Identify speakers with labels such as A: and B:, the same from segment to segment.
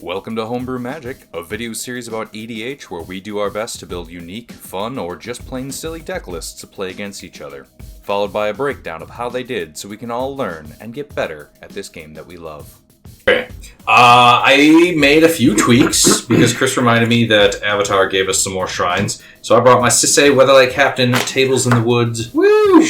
A: Welcome to Homebrew Magic, a video series about EDH where we do our best to build unique, fun, or just plain silly deck lists to play against each other, followed by a breakdown of how they did so we can all learn and get better at this game that we love.
B: Okay. I made a few tweaks because Chris reminded me that Avatar gave us some more shrines. So I brought my Sissay Weatherlight Captain Tables in the Woods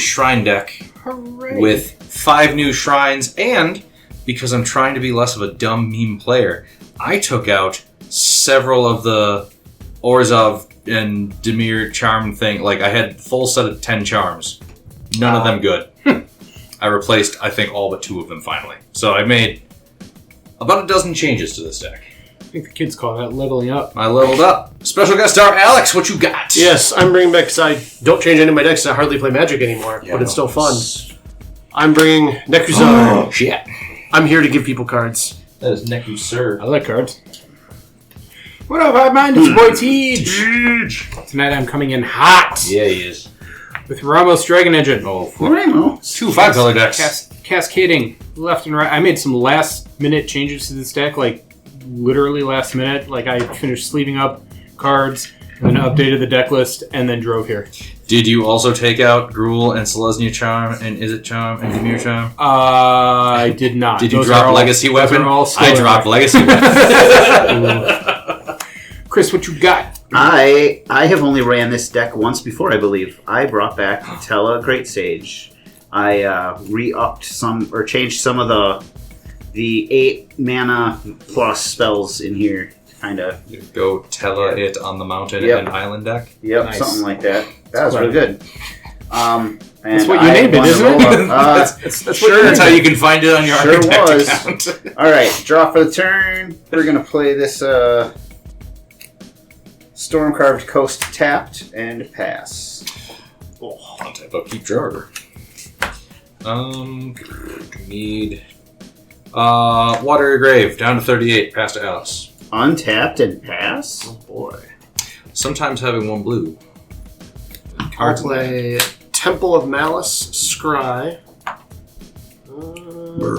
B: shrine deck.
C: Hooray.
B: With 5 new shrines, and because I'm trying to be less of a dumb meme player, I took out several of the Orzhov and Dimir charm thing. Like, I had full set of 10 charms. None of them good. I replaced, I think, all but 2 of them finally. So I made about a dozen changes to this deck.
C: I think the kids call that leveling up.
B: I leveled up. Special guest star Alex, what you got?
D: Yes, I'm bringing back, because I don't change any of my decks, I hardly play Magic anymore, but it's still fun. I'm bringing Nekusar.
B: Oh, shit.
D: I'm here to give people cards.
B: That is Nekusar.
C: I like cards. What up, Hot Mind? It's your boy Tej. Tonight I'm coming in hot.
B: Yeah, he is.
C: With Ramos Dragon Engine.
B: Oh, Ramos. 2 5-color decks.
C: Cascading left and right. I made some last minute changes to this deck, like literally last minute. Like I finished sleeving up cards, then updated the deck list, and then drove here.
B: Did you also take out Gruul and Selesnya Charm and Izzet Charm and Dimir Charm?
C: I did not.
B: Did you drop Legacy Weapon? I dropped Legacy Weapon.
C: Chris, what you got?
E: I have only ran this deck once before, I believe. I brought back Tellah Great Sage. I re-upped some, or changed some of the 8 mana plus spells in here. Kind of
B: go Tellah it on the mountain and island deck.
E: Yep,
C: Nice.
E: something like that. That was really good. And
C: That's what you named it, isn't it?
B: That's sure. That's how you can find it on your Architect account.
E: All right, draw for the turn. We're gonna play this Storm-Carved Coast tapped and pass.
B: Oh, untap upkeep drawer. Need Watery Grave down to 38. Pass to Alice.
E: Untapped and pass?
D: Oh boy.
B: Sometimes having 1 blue.
D: I'll
B: Cards
D: play Temple of Malice, Scry.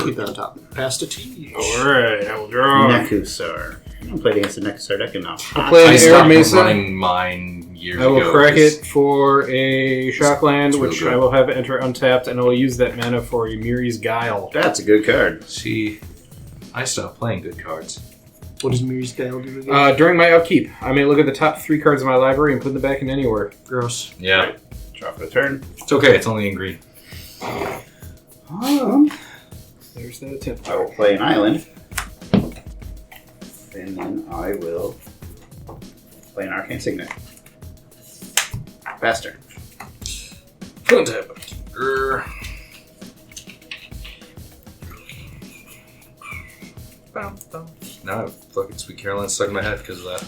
D: Keep that on top. Pass to Tej.
C: Alright, I will draw.
E: Nekusar. I played against the Nekusar deck enough.
C: I'll play
B: I
C: an Air
B: stopped
C: Mesa.
B: running mine years
C: I
B: ago.
C: will crack it for a Shockland,
B: It's real
C: which
B: good.
C: I will have it enter untapped, and I will use that mana for Ymiri's Guile.
E: That's a good card.
B: See, I stopped playing good cards.
D: What does Mir's Guile do again?
C: During my upkeep, I may look at the top 3 cards of my library and put them back in anywhere.
D: Gross.
B: Yeah,
E: Draw for the turn.
B: it's okay. It's only in green.
C: There's that attempt.
E: I will play an island. And then I will play an Arcane Signet. Faster.
B: Untap upkeep. Now fucking Sweet Caroline stuck in my head because of that.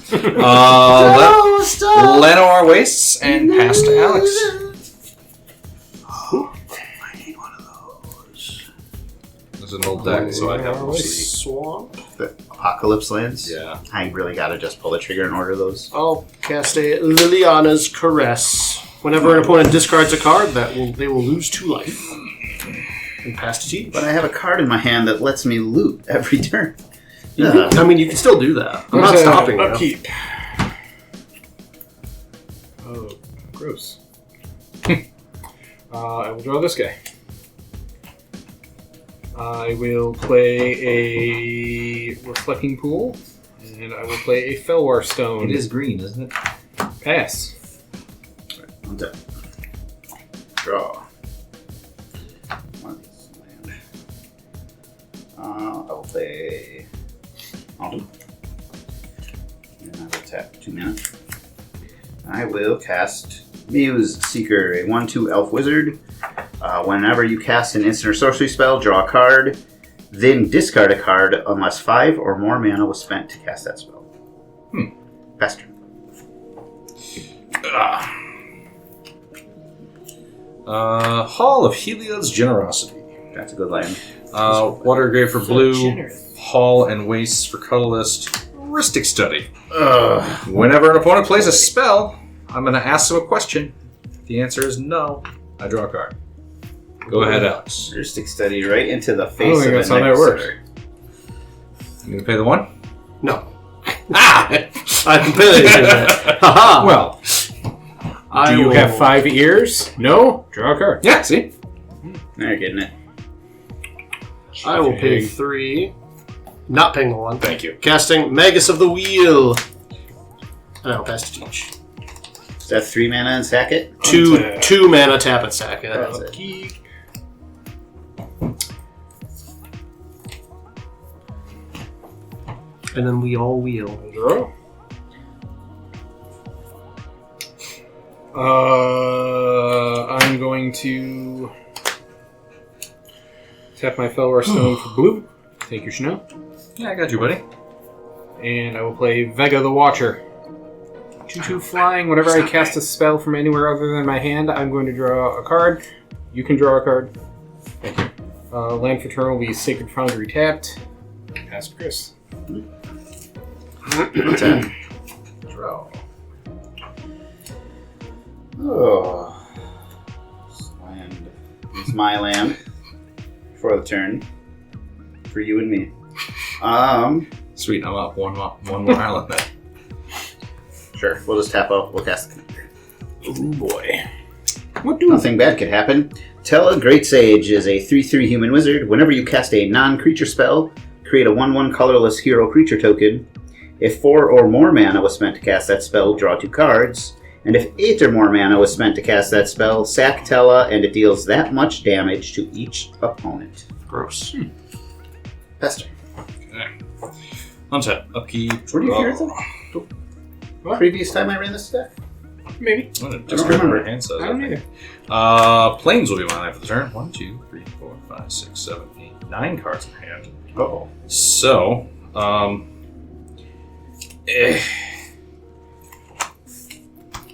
B: Lenore Wastes and pass to Alex.
E: I need one of those.
B: This is an old deck, so I'd have mostly.
D: Swamp.
E: The Apocalypse lands?
B: Yeah.
E: I really gotta just pull the trigger and order those.
D: I'll cast a Liliana's Caress. Whenever an opponent discards a card, they will lose 2 life. And pass to Tej.
E: But I have a card in my hand that lets me loot every turn.
D: You can still do that. I'm not
C: There's
D: stopping you.
C: upkeep. Oh, gross. I will draw this guy. I will play a Reflecting Pool, and I will play a Felwar Stone.
B: It is green, isn't it?
C: Pass.
E: Untap. Draw. One of these land. I will play Alden. And I will tap 2 mana. I will cast Muse Seeker, a 1/2 elf wizard. Whenever you cast an instant or sorcery spell, draw a card, then discard a card unless 5 or more mana was spent to cast that spell. Best turn.
B: Hall of Heliod's Generosity.
E: That's a good land.
B: Water Grave for blue. Hall and Wastes for colorless. Heuristic Study. Whenever an opponent plays a spell, I'm going to ask them a question. If the answer is no, I draw a card. Go ahead, Alex.
E: Heuristic Study right into the face of
C: that's
E: a
C: how that
E: Nekusar.
C: works.
B: You going to pay the 1?
D: No. I'm paying that. Haha.
C: Well, do you
D: will-
C: have 5 ears? No? Draw a card.
B: Yeah, see?
E: Now you're getting it.
D: I will pay 3. Not paying the 1.
B: Thank you.
D: Casting Magus of the Wheel. And I will pass to Teach.
E: Is that 3 mana and sack it?
D: 2 mana tap and sack it.
E: That's it.
D: Upkeep. And then we all wheel.
C: Draw. I'm going to tap my Felwar Stone for blue. Take your Chanel.
B: Yeah, I got you, buddy.
C: And I will play Vega the Watcher. 2/2 flying. Whenever I cast a spell from anywhere other than my hand, I'm going to draw a card. You can draw a card.
B: Thank you.
C: Land for turn will be Sacred Foundry tapped. Pass to Chris. Draw.
E: Oh. This land is my land for the turn. For you and me.
B: Sweet, I'm up one more island then.
E: Sure. We'll just tap out. We'll cast.
C: Oh boy.
E: Nothing bad could happen. Tellah, Great Sage, is a 3/3 human wizard. Whenever you cast a non-creature spell, create a 1/1 colorless hero creature token. If 4 or more mana was spent to cast that spell, draw 2 cards. And if 8 or more mana was spent to cast that spell, sack Tellah, and it deals that much damage to each opponent.
D: Gross.
E: Pester.
B: Untap. Upkeep.
E: Where do you hear it?
C: What?
E: Previous time I ran this deck?
C: Maybe.
B: I
E: don't remember.
B: Hand says,
C: I don't either.
B: Planes will be my line for the turn. 1, 2, 3, 4, 5, 6, 7, 8, 9 cards in hand.
E: Uh-oh.
B: So,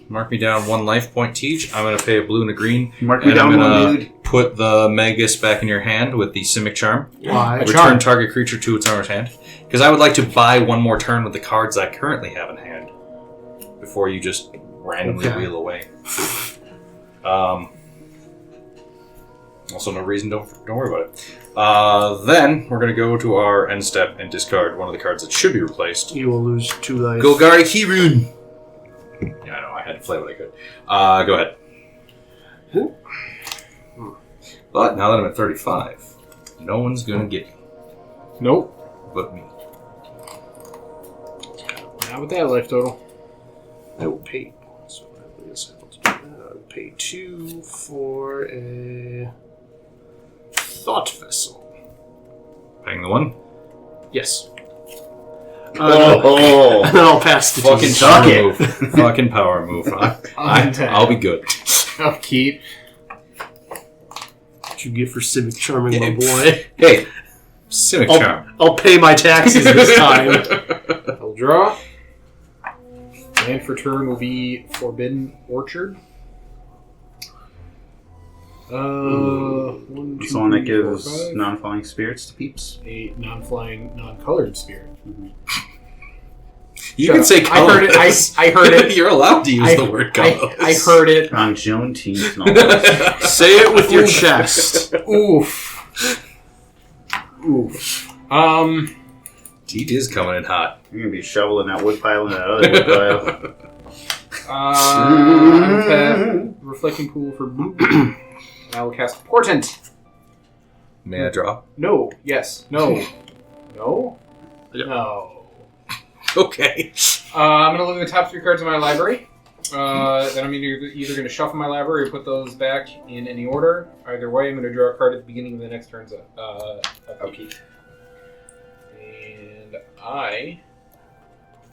B: mark me down 1 life point each. I'm going to pay a blue and a green.
E: Mark me
B: And
E: down
B: I'm
E: one,
B: gonna
E: dude.
B: put the Magus back in your hand with the Simic Charm.
D: Why?
B: Return target creature to its owner's hand. Because I would like to buy 1 more turn with the cards I currently have in hand before you just randomly
D: Okay.
B: wheel away. Also, no reason. Don't worry about it. Then we're gonna go to our end step and discard one of the cards that should be replaced.
D: You will lose 2 life.
B: Golgari Kirun. Yeah, I know. I had to play what I could. Go ahead. But now that I'm at 35, no one's gonna get me
C: Nope.
B: but me.
C: Not with that life total.
D: I will pay. So I will pay 2 for a thought vessel.
B: Paying the 1.
D: Yes.
E: Oh.
D: And then I'll pass the
B: Fucking
D: Teach.
B: power
E: it.
B: move. Fucking power move. I'll be good.
C: Upkeep.
D: What you get for Civic Charming, my boy?
B: Hey, Simic Charm.
D: I'll pay my taxes this time.
C: I'll draw. Land for turn will be Forbidden Orchard. 1, 2,
E: It's the one that
C: 3, 4,
E: gives
C: 5.
E: non-falling spirits to peeps.
C: A non-flying, non-colored spirit.
B: You
C: Shut
B: can
C: up.
B: say
C: I
B: color.
C: heard it. I heard it.
B: You're allowed to use the word color.
C: I heard it.
E: On Juneteenth and all that.
D: Say it with your chest.
C: Oof. Oof.
B: Teach is coming in hot.
E: You're going to be shoveling that wood pile and that other wood pile.
C: Untap. Reflecting Pool for blue. I will cast Portent.
B: May I draw?
C: No. Yes. No. No.
D: Yeah.
C: No.
B: Okay.
C: I'm going to look at the top 3 cards of my library. Then I'm either going to shuffle my library or put those back in any order. Either way, I'm going to draw a card at the beginning of the next turn's upkeep. And I...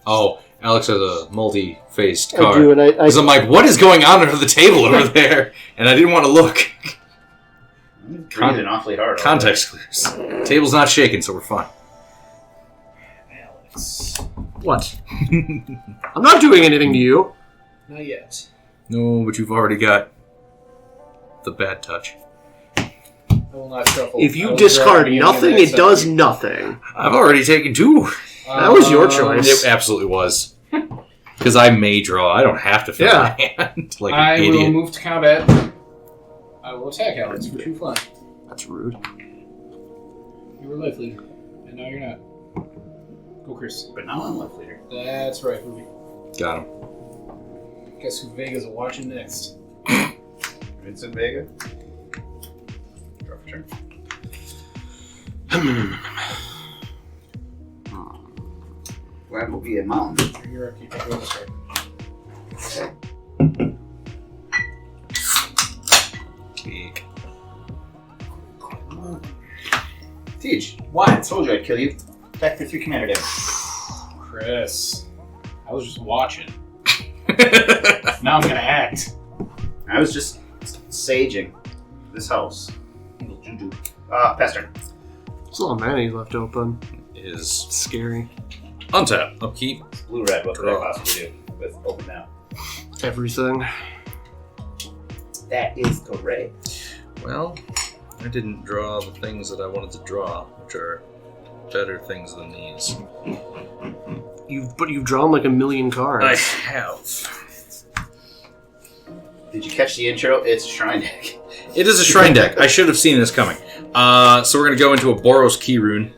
B: Oh, Alex has a multi-faced
D: I
B: card.
D: do, and I
B: Because I'm like, what is going on under the table over there? And I didn't want to look.
E: Breathing awfully hard.
B: Context clues. Table's not shaking, so we're fine.
C: Alex.
D: What? I'm not doing anything to you.
C: Not yet.
B: No, but you've already got the bad touch.
C: I will not shuffle.
D: If
C: I
D: you
C: will
D: discard
C: draw
D: nothing,
C: any
D: it does nothing.
B: I've already taken 2.
D: That was your choice.
B: It absolutely was. Because I may draw. I don't have to fill my hand like an
C: I will
B: idiot.
C: move to combat. I will attack Alex for 2 flying.
D: That's rude.
C: You were life lead, and now you're not. Go Chris.
E: But now I'm left leader.
C: That's right, Movie.
A: Got him.
C: Guess who Vega's watching next?
E: Vincent Vega. Draw for turn. Land will be a mountain.
C: You're up, keep it going, sir.
E: Okay.
A: Eek.
E: Teach.
C: What?
E: I told you I'd kill you. Attack for 3 commander damage.
C: Chris. I was just watching. Now I'm gonna act.
E: I was just saging this house. Little juju. Pass turn.
D: There's a lot of mana left open.
A: Is
D: Scary.
A: untap. Upkeep.
E: Blue red. What could I
A: Draw.
E: possibly do with open now?
D: Everything.
E: That is correct.
A: Well, I didn't draw the things that I wanted to draw, which are better things than these.
D: But you've drawn like a million cards.
A: I have.
E: Did you catch the intro? It's a shrine deck.
A: It is a shrine deck. I should have seen this coming. So we're going to go into a Boros Key Rune.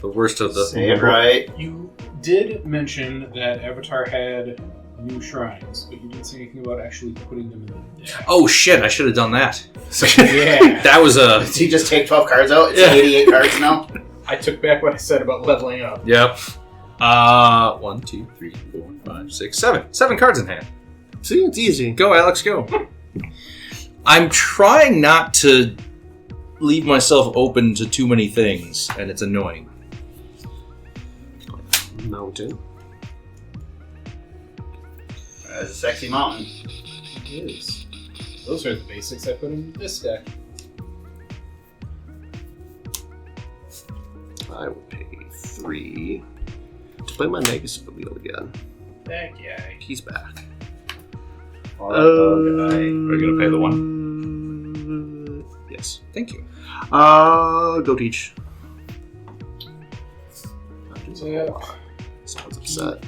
A: The worst of the...
E: Say it right.
C: You did mention that Avatar had new shrines, but you didn't say anything about actually putting them in the deck.
A: Oh shit, I should have done that.
C: Yeah.
A: That was a...
E: Did he just take 12 cards out? It's
A: Yeah.
E: 88 cards now?
C: I took back what I said about leveling up.
A: Yep. 1, 2, 3, 4, 5, 6, 7. 7 cards in hand.
D: See, it's easy.
A: Go, Alex, go. I'm trying not to leave myself open to too many things, and it's annoying.
D: Mountain.
E: That's a sexy mountain.
C: It is. Those are the basics I put in this deck.
D: I will pay 3 to play my Nekusar wheel again.
C: Heck yeah.
D: He's back.
E: Oh,
A: Are you going to pay the
D: 1? Yes.
A: Thank you.
D: Go teach.
C: Yeah.
D: Sounds upset.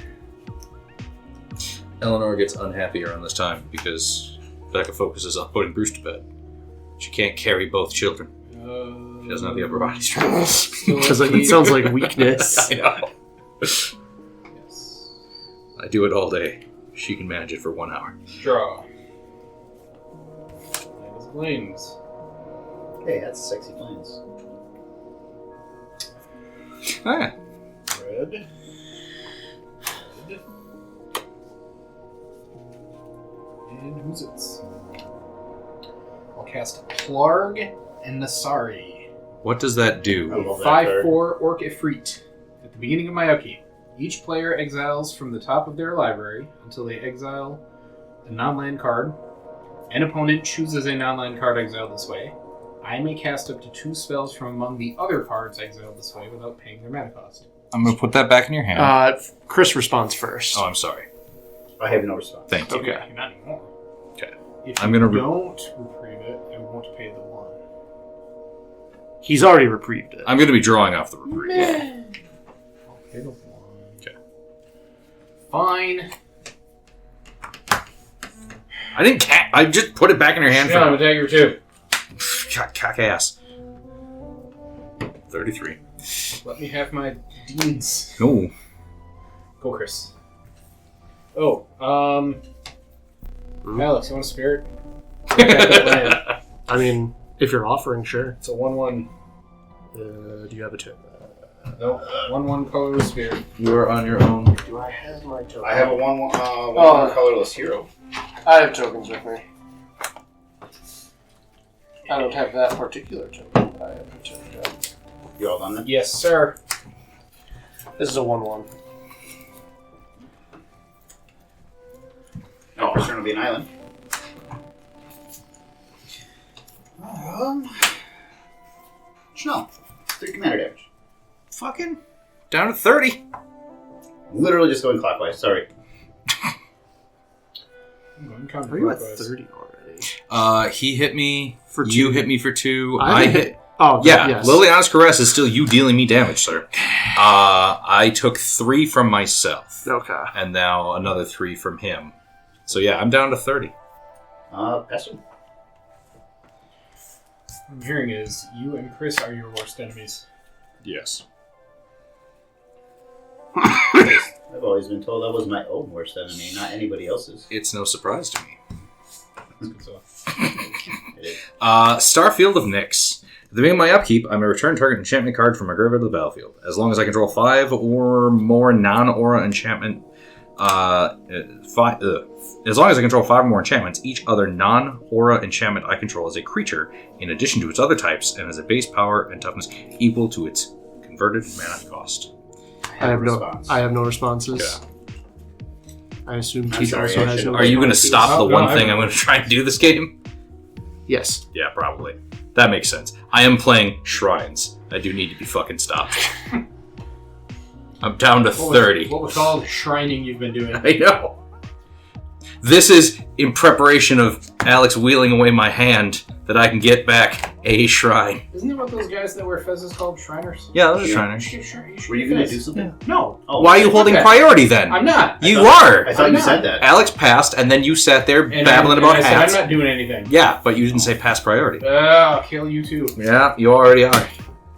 A: Eleanor gets unhappy around this time because Becca focuses on putting Bruce to bed. She can't carry both children. She doesn't have the upper body strength.
D: Because it sounds like weakness.
A: I know.
C: Yes.
A: I do it all day. She can manage it for 1 hour.
C: Draw. That is Blames.
E: Hey, that's sexy planes.
A: Ah.
C: Red. Red. And who's it? I'll cast Plarg and Nasari.
A: What does that do?
E: I love that
C: 5/4
E: card.
C: Orc Ifrit. At the beginning of my upkeep, each player exiles from the top of their library until they exile a non-land card. An opponent chooses a non-land card exiled this way. I may cast up to 2 spells from among the other cards exiled this way without paying their mana cost.
A: I'm going to put that back in your hand.
D: Chris responds first.
A: Oh, I'm sorry.
E: I have no response.
A: Thank you.
D: Okay.
C: Not anymore.
A: Okay.
C: If
A: I'm
C: you
A: gonna
C: don't reprieve it, I won't pay the 1.
D: He's already reprieved it.
A: I'm going to be drawing off the reprieve.
C: I'll pay the 1.
A: Okay.
C: Fine.
A: I didn't I just put it back in your hand
C: Yeah, I'm a
A: for
C: dagger too.
A: cock ass. 33.
C: Let me have my deeds.
A: No.
C: Go, Chris. Oh, Alex, you want a spirit?
D: I mean, if you're offering, sure.
C: It's a 1/1.
D: Do you have a token?
C: Nope. 1/1 colorless spirit.
A: You are on your own.
D: Do I have my token?
E: I have a one colorless hero.
D: I have tokens with me. I don't have that particular token, but I have a token.
E: You all done then?
C: Yes, sir.
D: This is a 1/1.
E: Oh, first turn will be an island. No. 3 commander damage.
A: Fucking down to 30.
E: Literally just going clockwise. Sorry.
C: I'm going
D: Are you at
C: counterclockwise.
D: 30 already?
A: He hit me
D: For
A: You
D: 2.
A: hit me for 2.
D: I
A: I
D: hit-
A: hit.
D: Oh,
A: Yeah,
D: yes.
A: Liliana's Caress is still you dealing me damage, sir. I took 3 from myself,
D: Okay.
A: and now another 3 from him. So yeah, I'm down to 30.
E: Pass turn.
C: What I'm hearing is you and Chris are your worst enemies.
A: Yes.
E: always been told that was my own worst enemy, not anybody else's.
A: It's no surprise to me.
C: That's good stuff.
E: It is.
A: Starfield of Nyx. At the beginning of my upkeep, I may return target enchantment card from my graveyard to the battlefield. As long as I control 5 or more non-aura enchantment... as long as I control 5 or more enchantments, each other non-aura enchantment I control is a creature, in addition to its other types, and has a base power and toughness equal to its converted mana cost.
D: I have no responses.
A: Yeah.
D: I assume
E: I'm
D: Keith
E: sorry,
D: also
E: I
D: has
E: should-
D: no
A: Are you going to
D: responses.
A: stop the
C: Oh, no,
A: one
C: I
A: thing
C: don't.
A: I'm going to try and do this game?
D: Yes.
A: Yeah, probably. That makes sense. I am playing Shrines. I do need to be fucking stopped. I'm down to 30.
C: What was all the shrining you've been doing?
A: I know. This is in preparation of Alex wheeling away my hand that I can get back a shrine.
C: Isn't that what those guys that wear fezzes called Shriners?
A: Yeah, those are
E: Yeah.
A: Shriners.
E: Were you going to do something?
C: No.
E: Oh,
A: Why are you holding
C: Okay.
A: priority then?
C: I'm not.
A: You
E: I
A: are.
E: thought
C: I'm
E: you
C: not.
E: said that.
A: Alex passed, and then you sat there
C: And
A: babbling
C: I
A: about
C: said,
A: hats.
C: I'm not doing anything.
A: Yeah, but you didn't say pass priority.
C: I'll kill you too.
A: Yeah, you already are.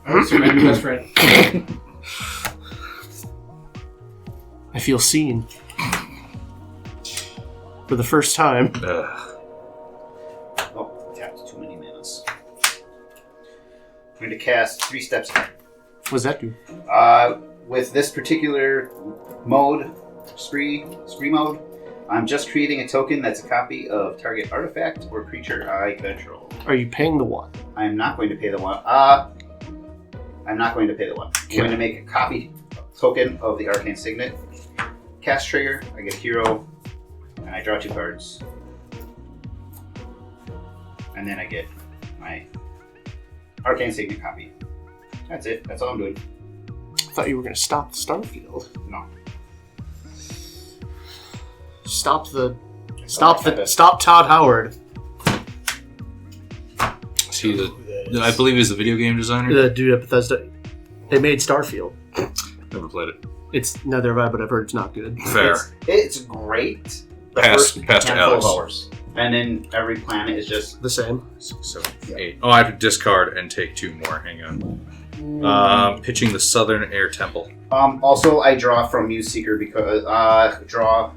C: I'm my new best friend.
D: I feel seen. For the first time.
A: Ugh.
E: Oh, tapped too many manas. I'm going to cast 3 steps.
D: What does that do?
E: With this particular mode, spree mode, I'm just creating a token that's a copy of target artifact or creature I control.
D: Are you paying the 1?
E: I'm not going to pay the 1. I'm not going to pay the 1. I'm going to make a copy token of the Arcane Signet. Cast trigger, I get a hero, and I draw 2 cards. And then I get my Arcane Signet copy. That's it. That's all I'm doing.
D: I thought you were going to stop the Starfield.
E: No.
D: Stop Todd Howard.
A: See, I believe he's the video game designer.
D: The dude at Bethesda. They made Starfield.
A: Never played it.
D: It's neither have I, but I've heard it's not good.
A: Fair.
E: It's great. The
A: Pass
E: first
A: to
E: handful
A: Alex.
E: of hours. And then every planet is just...
D: The same.
A: 6, 7, 8. Oh, I have to discard and take 2 more. Hang on. Pitching the Southern Air Temple.
E: Also, I draw from Muse Seeker because... I draw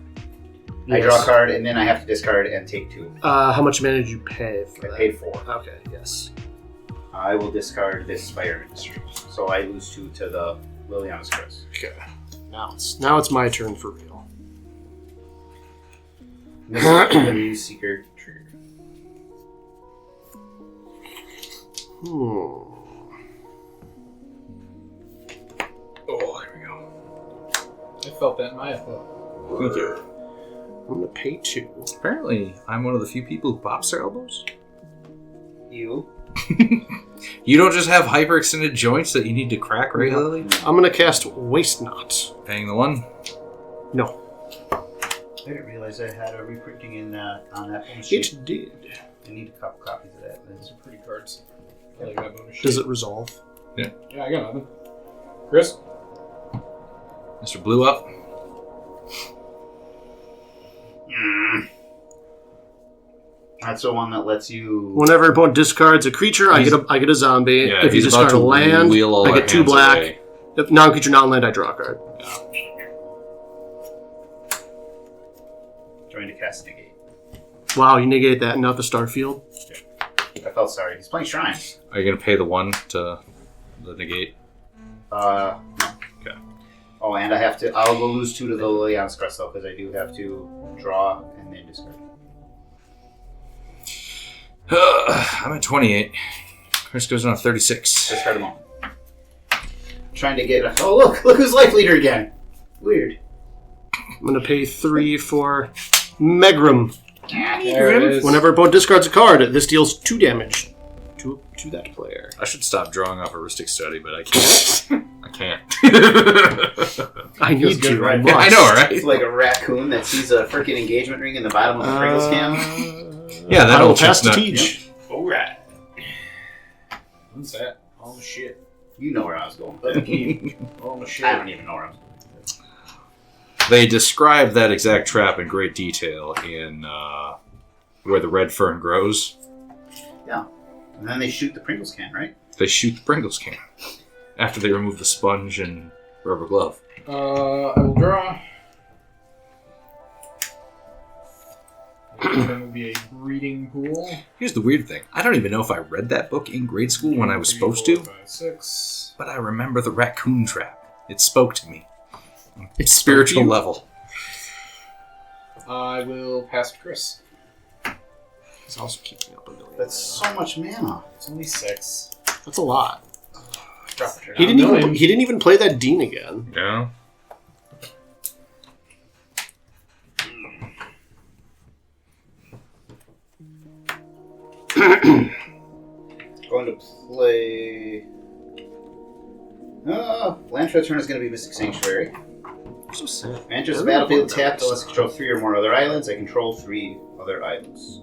E: a card, and then I have to discard and take 2.
D: How much mana did you pay for
E: I
D: that?
E: paid 4.
D: Okay, yes.
E: I will discard this Fire Ministry. So I lose 2 to the Liliana's Crest.
D: Okay. Now it's my turn for real.
E: This is the Muse Seeker trigger.
A: Oh, there we go.
C: I felt that in my FO.
A: Thank you.
D: I'm gonna pay 2.
A: Apparently, I'm one of the few people who pops their elbows.
E: You?
A: You don't just have hyperextended joints that you need to crack regularly?
D: I'm gonna cast Waste Knot.
A: Paying the 1?
D: No.
E: I didn't realize I had a reprinting in on that one sheet.
D: It did.
E: I need a couple copies of that.
C: Those are pretty cards. I like that bonus
D: Does
C: shit.
D: it resolve?
C: Yeah, I got nothing. Chris?
A: Mr. Blue Up?
E: That's the one that lets you...
D: Whenever an opponent discards a creature, I get a zombie.
A: Yeah,
D: if you
A: he's about
D: discard
A: to
D: a land,
A: wheel all
D: I
A: our
D: get 2
A: hands
D: black.
A: away.
D: If non-creature, non-land, I draw a card.
E: Trying to cast Negate.
D: Wow, you negate that, not the Starfield.
E: I felt sorry. He's playing Shrines.
A: Are you going to pay the 1 to the negate?
E: No.
A: Okay.
E: Oh, and I will lose 2 to the Liliana's Crest, though, because I do have to draw and then discard.
A: I'm at 28. Chris goes on to 36.
E: Discard them all. Trying to get... Oh, look who's Life Leader again. Weird.
D: I'm gonna pay 3 for Megrim.
C: There it is.
D: Whenever an opponent discards a card, this deals 2 damage to that player.
A: I should stop drawing off heuristic study, but I can't. I can't.
D: I need
C: good,
D: to.
C: right?
D: I must.
A: I know, right?
E: It's like a raccoon that sees a freaking engagement ring in the bottom of the Pringles can.
A: Yeah, that
D: I will
A: old
D: pass to
A: chestnut.
D: teach.
C: Alright. What's that? Oh shit.
E: You know where I was going.
C: Oh shit.
E: I don't even know where I was going.
A: They describe that exact trap in great detail in Where the Red Fern Grows.
E: Yeah. And then they shoot the Pringles can, right?
A: They shoot the Pringles can after they remove the sponge and rubber glove.
C: I will draw. be a breeding pool.
B: Here's the weird thing. I don't even know if I read that book in grade school when I was supposed to,
C: 6.
B: but I remember the raccoon trap. It spoke to me.
D: It's
B: Spiritual level.
C: I will pass to Chris.
D: He's also keeping up a million.
E: That's so much mana.
C: It's only 6.
D: That's a lot.
E: Drop it.
D: He didn't even play that Dean again.
B: Yeah.
E: Going to play. Land for turn is going to be Mystic Sanctuary.
D: So sad.
E: Enters the battlefield tapped unless I control 3 or more other islands. I control 3 other islands.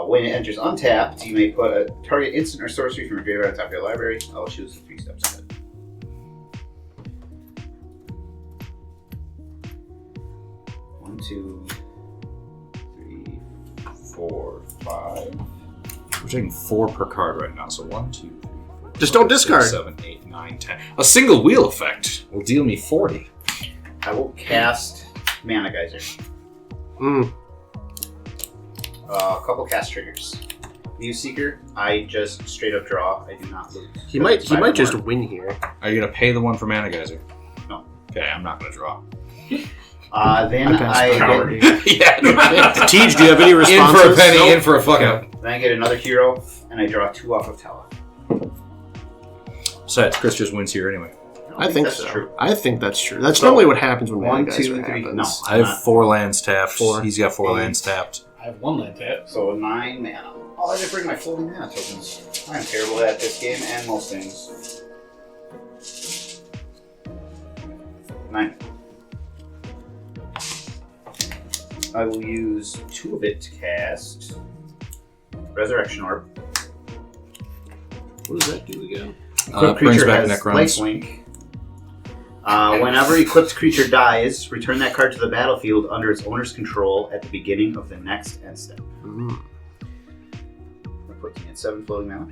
E: When it enters untapped, you may put a target instant or sorcery from your graveyard on top of your library. I'll choose the 3 steps ahead. One, 2, 3, 4, 5.
B: We're taking 4 per card right now, so 1, 2, 3, 4.
D: Just don't discard.
B: 6, 7, 8, 9, 10. A single wheel effect will deal me 40.
E: I will cast Mana Geyser. A couple cast triggers. Muse Seeker, I just straight up draw. I do not lose.
D: He might just win here.
B: Are you going to pay the 1 for Mana Geyser?
E: No.
B: Okay, I'm not going to draw.
E: Then I
D: priority.
B: Yeah.
D: Tej, do you have any
B: In
D: responses?
B: for a penny, in for a fuck up.
E: then I get another hero, and I draw 2 off of Tellah.
B: Besides, Chris just wins here anyway.
D: I think
E: that's
D: so.
E: true.
D: I think that's true. That's
E: So,
D: normally what happens when
E: 1,
D: Mana
E: 2,
D: Geyser
E: 3.
D: happens.
E: No.
B: I have 4 lands tapped.
D: 4.
B: He's got 4
E: 8.
B: lands tapped.
C: I have 1 land tap.
E: So 9 mana. Oh, I didn't bring my floating mana tokens. I'm terrible at this game and most things. 9. I will use 2 of it to cast Resurrection Orb.
D: What does that do again?
E: Equipped
B: Brings
E: creature
B: back
E: has
B: Necrons.
E: lifelink. Whenever equipped creature dies, return that card to the battlefield under its owner's control at the beginning of the next end step. That puts me at 7 floating mana.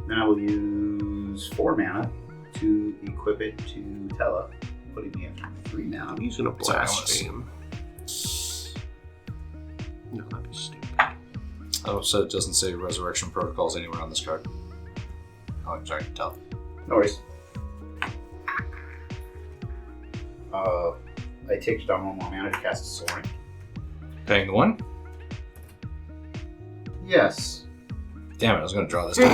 E: Then I will use 4 mana to equip it to Tellah, putting me at 3 mana.
D: I'm using a
B: Silence.
D: blaspheme. No, that'd be stupid.
B: Oh, so it doesn't say Resurrection Protocols anywhere on this card. Oh, I'm sorry, Tellah.
E: No worries. I take down 1 more mana to cast a Soaring.
B: Paying the 1?
E: Yes.
B: Damn it, I was going to draw this time.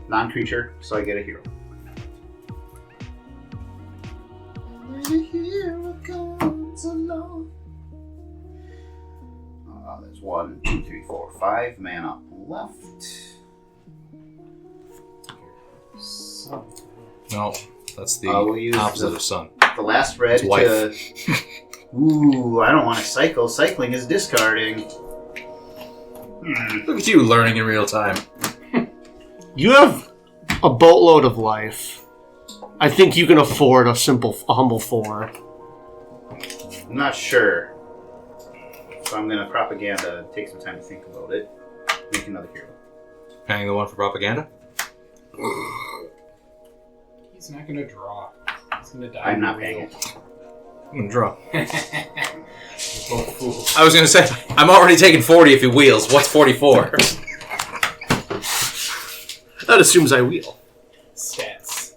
E: Non-creature, so I get a hero. And then a hero comes along. There's 1, 2, 3, 4, 5 mana left.
B: No, that's the
E: We'll use
B: opposite of sun.
E: The last red
B: It's wife.
E: to... Ooh, I don't want to cycle. Cycling is discarding.
B: Look at you learning in real time.
D: You have a boatload of life. I think you can afford a humble 4.
E: I'm not sure. So I'm going to propaganda, take some time to think about it. Make another hero.
B: Paying the 1 for propaganda?
C: He's not going to draw. He's going to die.
E: I'm not paying it.
B: I'm going to draw.
C: Both fools.
B: I was going to say, I'm already taking 40 if he wheels. What's 44?
D: That assumes I wheel.
C: Stats.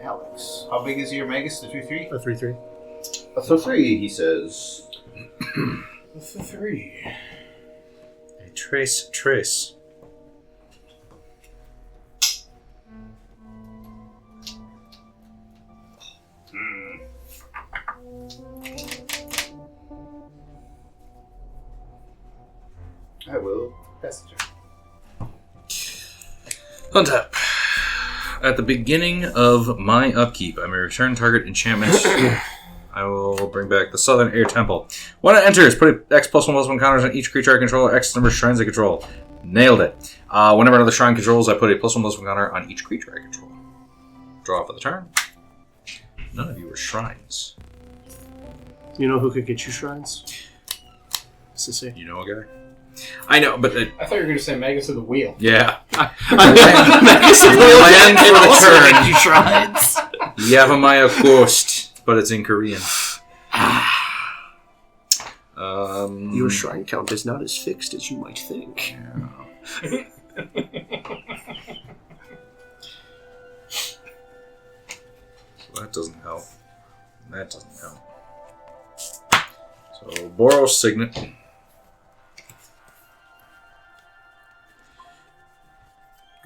E: Alex. How big is your Magus? The 3/3?
D: A 3/3.
E: So 3, he says.
C: With the 3.
B: A trace.
E: I will pass it.
B: Untap. At the beginning of my upkeep, I may return target enchantment. I will bring back the Southern Air Temple. When it enters, put X+1/+1 counters on each creature I control or X number of shrines I control. Nailed it. Whenever another shrine controls, I put a +1/+1 counter on each creature I control. Draw for the turn. None of you are shrines.
D: You know who could get you shrines? Sissay.
B: You know a guy? I know, but
C: I thought you were going to say Magus of the Wheel.
B: yeah.
D: Magus of the Wheel
B: Land
D: can
B: for the
D: also
B: turn.
D: make you shrines.
B: Yavamaya Ghost, but it's in Korean.
D: Your shrine count is not as fixed as you might think.
B: That doesn't help. That doesn't help. So, Boros Signet.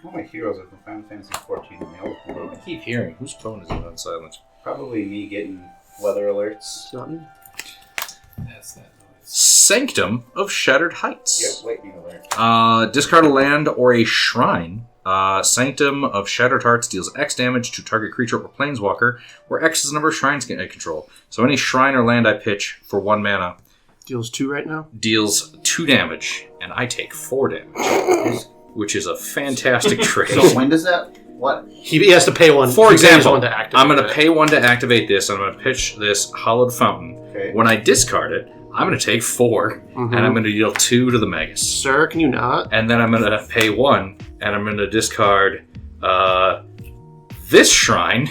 E: All my heroes are from Final Fantasy 14 and the old
B: I
E: world.
B: keep hearing. Whose phone is it on silent?
E: Probably me getting weather alerts.
D: It's not me.
C: That's that noise.
B: Sanctum of Shattered Heights.
E: Yep, lightning alert.
B: Discard a land or a shrine. Sanctum of Shattered Hearts deals X damage to target creature or planeswalker, where X is the number of shrines I control. So any shrine or land I pitch for 1 mana
D: Deals 2 right now?
B: deals 2 damage, and I take 4 damage, which is a fantastic trade.
E: So when does that? What?
D: He has to pay one.
B: For
D: he pays
B: example,
D: one to activate
B: I'm going to
D: it.
B: pay 1 to activate this. I'm going to pitch this Hollowed Fountain.
E: Okay.
B: When I discard it, I'm going to take 4, and I'm going to deal 2 to the Magus.
D: Sir, can you not?
B: And then I'm going to pay 1, and I'm going to discard this shrine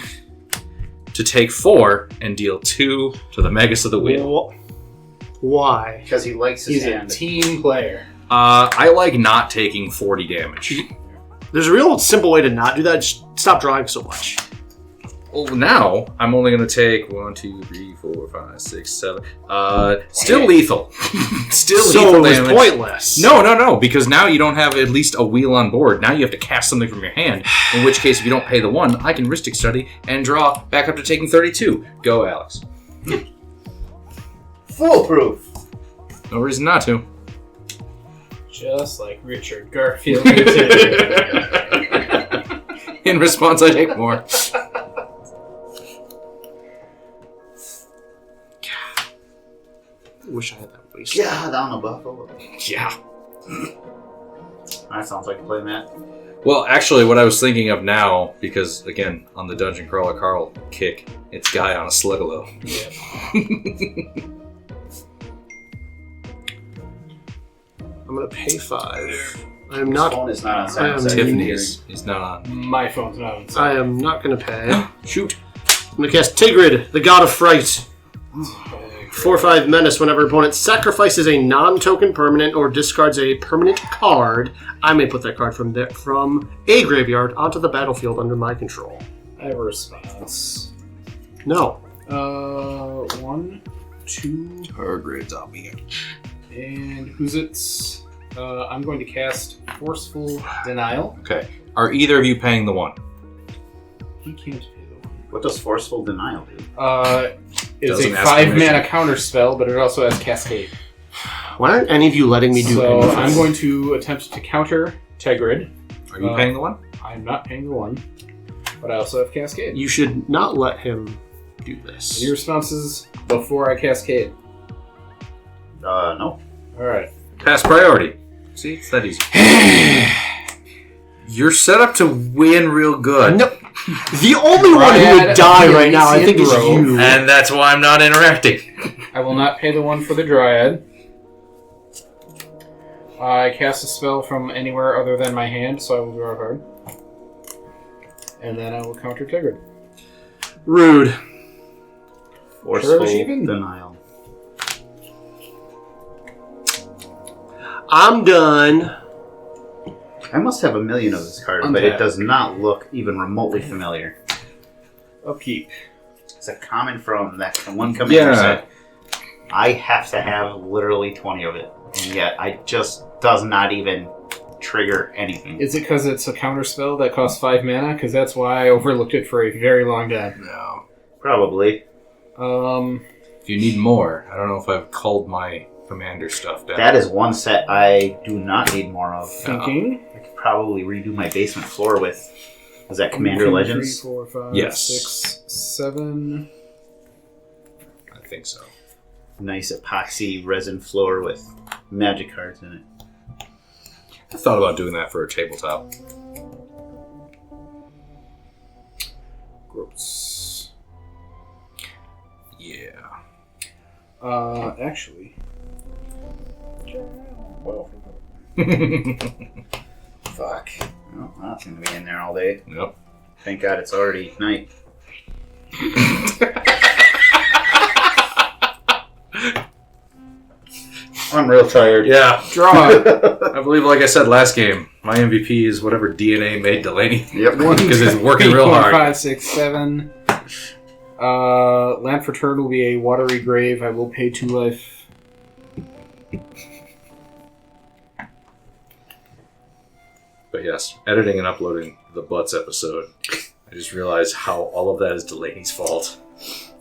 B: to take 4 and deal 2 to the Magus of the Wheel.
D: Why?
E: Because he likes his
C: He's a
E: hand.
C: team player.
B: I like not taking 40 damage.
D: There's a real simple way to not do that. Just stop drawing so much.
B: Well, now I'm only going to take 1, 2, 3, 4, 5, 6, 7. Still lethal. Still
D: So
B: lethal
D: it was
B: damage.
D: pointless.
B: No, because now you don't have at least a wheel on board. Now you have to cast something from your hand. In which case, if you don't pay the 1, I can Ristic Study and draw back up to taking 32. Go, Alex.
E: Foolproof.
B: No reason not to.
C: Just like Richard Garfield.
B: In response, I take more.
D: I wish I had that waste.
E: Yeah, down the buffalo.
B: Yeah.
E: That sounds like a play, Matt.
B: Well, actually, what I was thinking of now, because, again, on the Dungeon Crawler Carl kick, it's Guy on a Slugalo.
C: Yeah.
D: I'm going to pay 5. I am
E: His
D: not.
E: phone is not on
D: I am
E: silent. so I
B: Tiffany
E: can
B: is not on.
C: My phone's not on
D: I
C: silent.
D: am not going to pay.
B: Shoot.
D: I'm going to cast Tigrid, the God of Fright. 4/5 menace. Whenever opponent sacrifices a non-token permanent or discards a permanent card, I may put that card from a graveyard onto the battlefield under my control.
C: I have a response.
D: No.
C: 1, 2,
B: Her grades on me.
C: and who's it? I'm going to cast Forceful Denial.
B: Okay. Are either of you paying the 1?
C: He can't pay the
E: What does Forceful Denial do?
C: 1. It's
B: Doesn't
C: a
B: ask
C: 5
B: permission.
C: mana counter spell, but it also has Cascade.
D: Why aren't any of you letting me do
C: So
D: anything?
C: I'm going to attempt to counter Tigrid.
B: Are you paying the 1?
C: I'm not paying the 1, but I also have Cascade.
D: You should not let him do this.
C: Any responses before I Cascade?
E: No.
C: Alright.
B: Pass priority. See, it's that easy. You're set up to win real good.
D: No. The only one who would
C: Dryad,
D: die
C: the
D: right now, I think, is
C: Elysian
D: you.
B: And that's why I'm not interacting.
C: I will not pay the 1 for the Dryad. I cast a spell from anywhere other than my hand, so I will draw a card. And then I will counter Tigrid.
D: Rude.
E: Forceful
C: Shivan?
E: Denial.
D: I'm done.
E: I must have a million of this card, but it does not look even remotely familiar.
C: Upkeep.
E: It's a common from that one commander
B: Yeah.
E: set. I have to have literally 20 of it, and yet I just does not even trigger anything.
C: Is it because it's a counter spell that costs 5 mana? Because that's why I overlooked it for a very long time.
B: No.
E: Probably.
B: If you need more, I don't know if I've culled my commander stuff down.
E: That is one set I do not need more of.
C: Thinking.
E: I could probably redo my basement floor with. Was that Commander
C: 1, 2,
E: Legends?
C: 3, 4, 5,
B: Yes.
C: 6, 7.
B: I think so.
E: Nice epoxy resin floor with magic cards in it.
B: I thought about doing that for a tabletop.
C: Gross.
B: Yeah.
C: Actually. Well,
E: Fuck. Well, that's going to be in there all day.
A: Yep.
E: Thank God it's already night. I'm real tired.
A: Yeah.
C: Draw it.
A: I believe, like I said last game, my MVP is whatever DNA made Delaney.
E: Yep.
A: Because it's working real hard.
C: 5, 6, 7. Land for Turd will be a watery grave. I will pay 2 life.
A: But yes, editing and uploading the Butts episode, I just realized how all of that is Delaney's fault.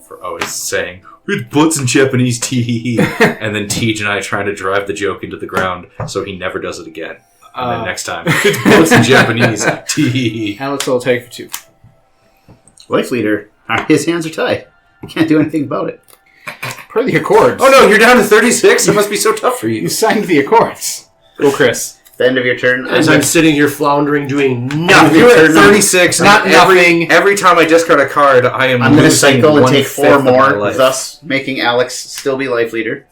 A: For always saying, it's Butts in Japanese, tee and then Tej and I trying to drive the joke into the ground so he never does it again. And then next time, it's Butts in Japanese, tee.
C: Alex will take for 2.
E: Life leader. His hands are tied. He can't do anything about it.
C: Per the Accords.
A: Oh no, you're down to 36? It must be so tough for
C: You
A: you.
C: signed the Accords. Go, Chris.
E: The end of your turn.
D: As I'm sitting here floundering, doing
A: You're
D: nothing.
A: at 36,
C: Not nothing.
A: Every time I discard a card, I am
E: I'm going to
A: losing
E: cycle and take 4
A: 1/5 of my
E: more,
A: life.
E: thus making Alex still be life leader.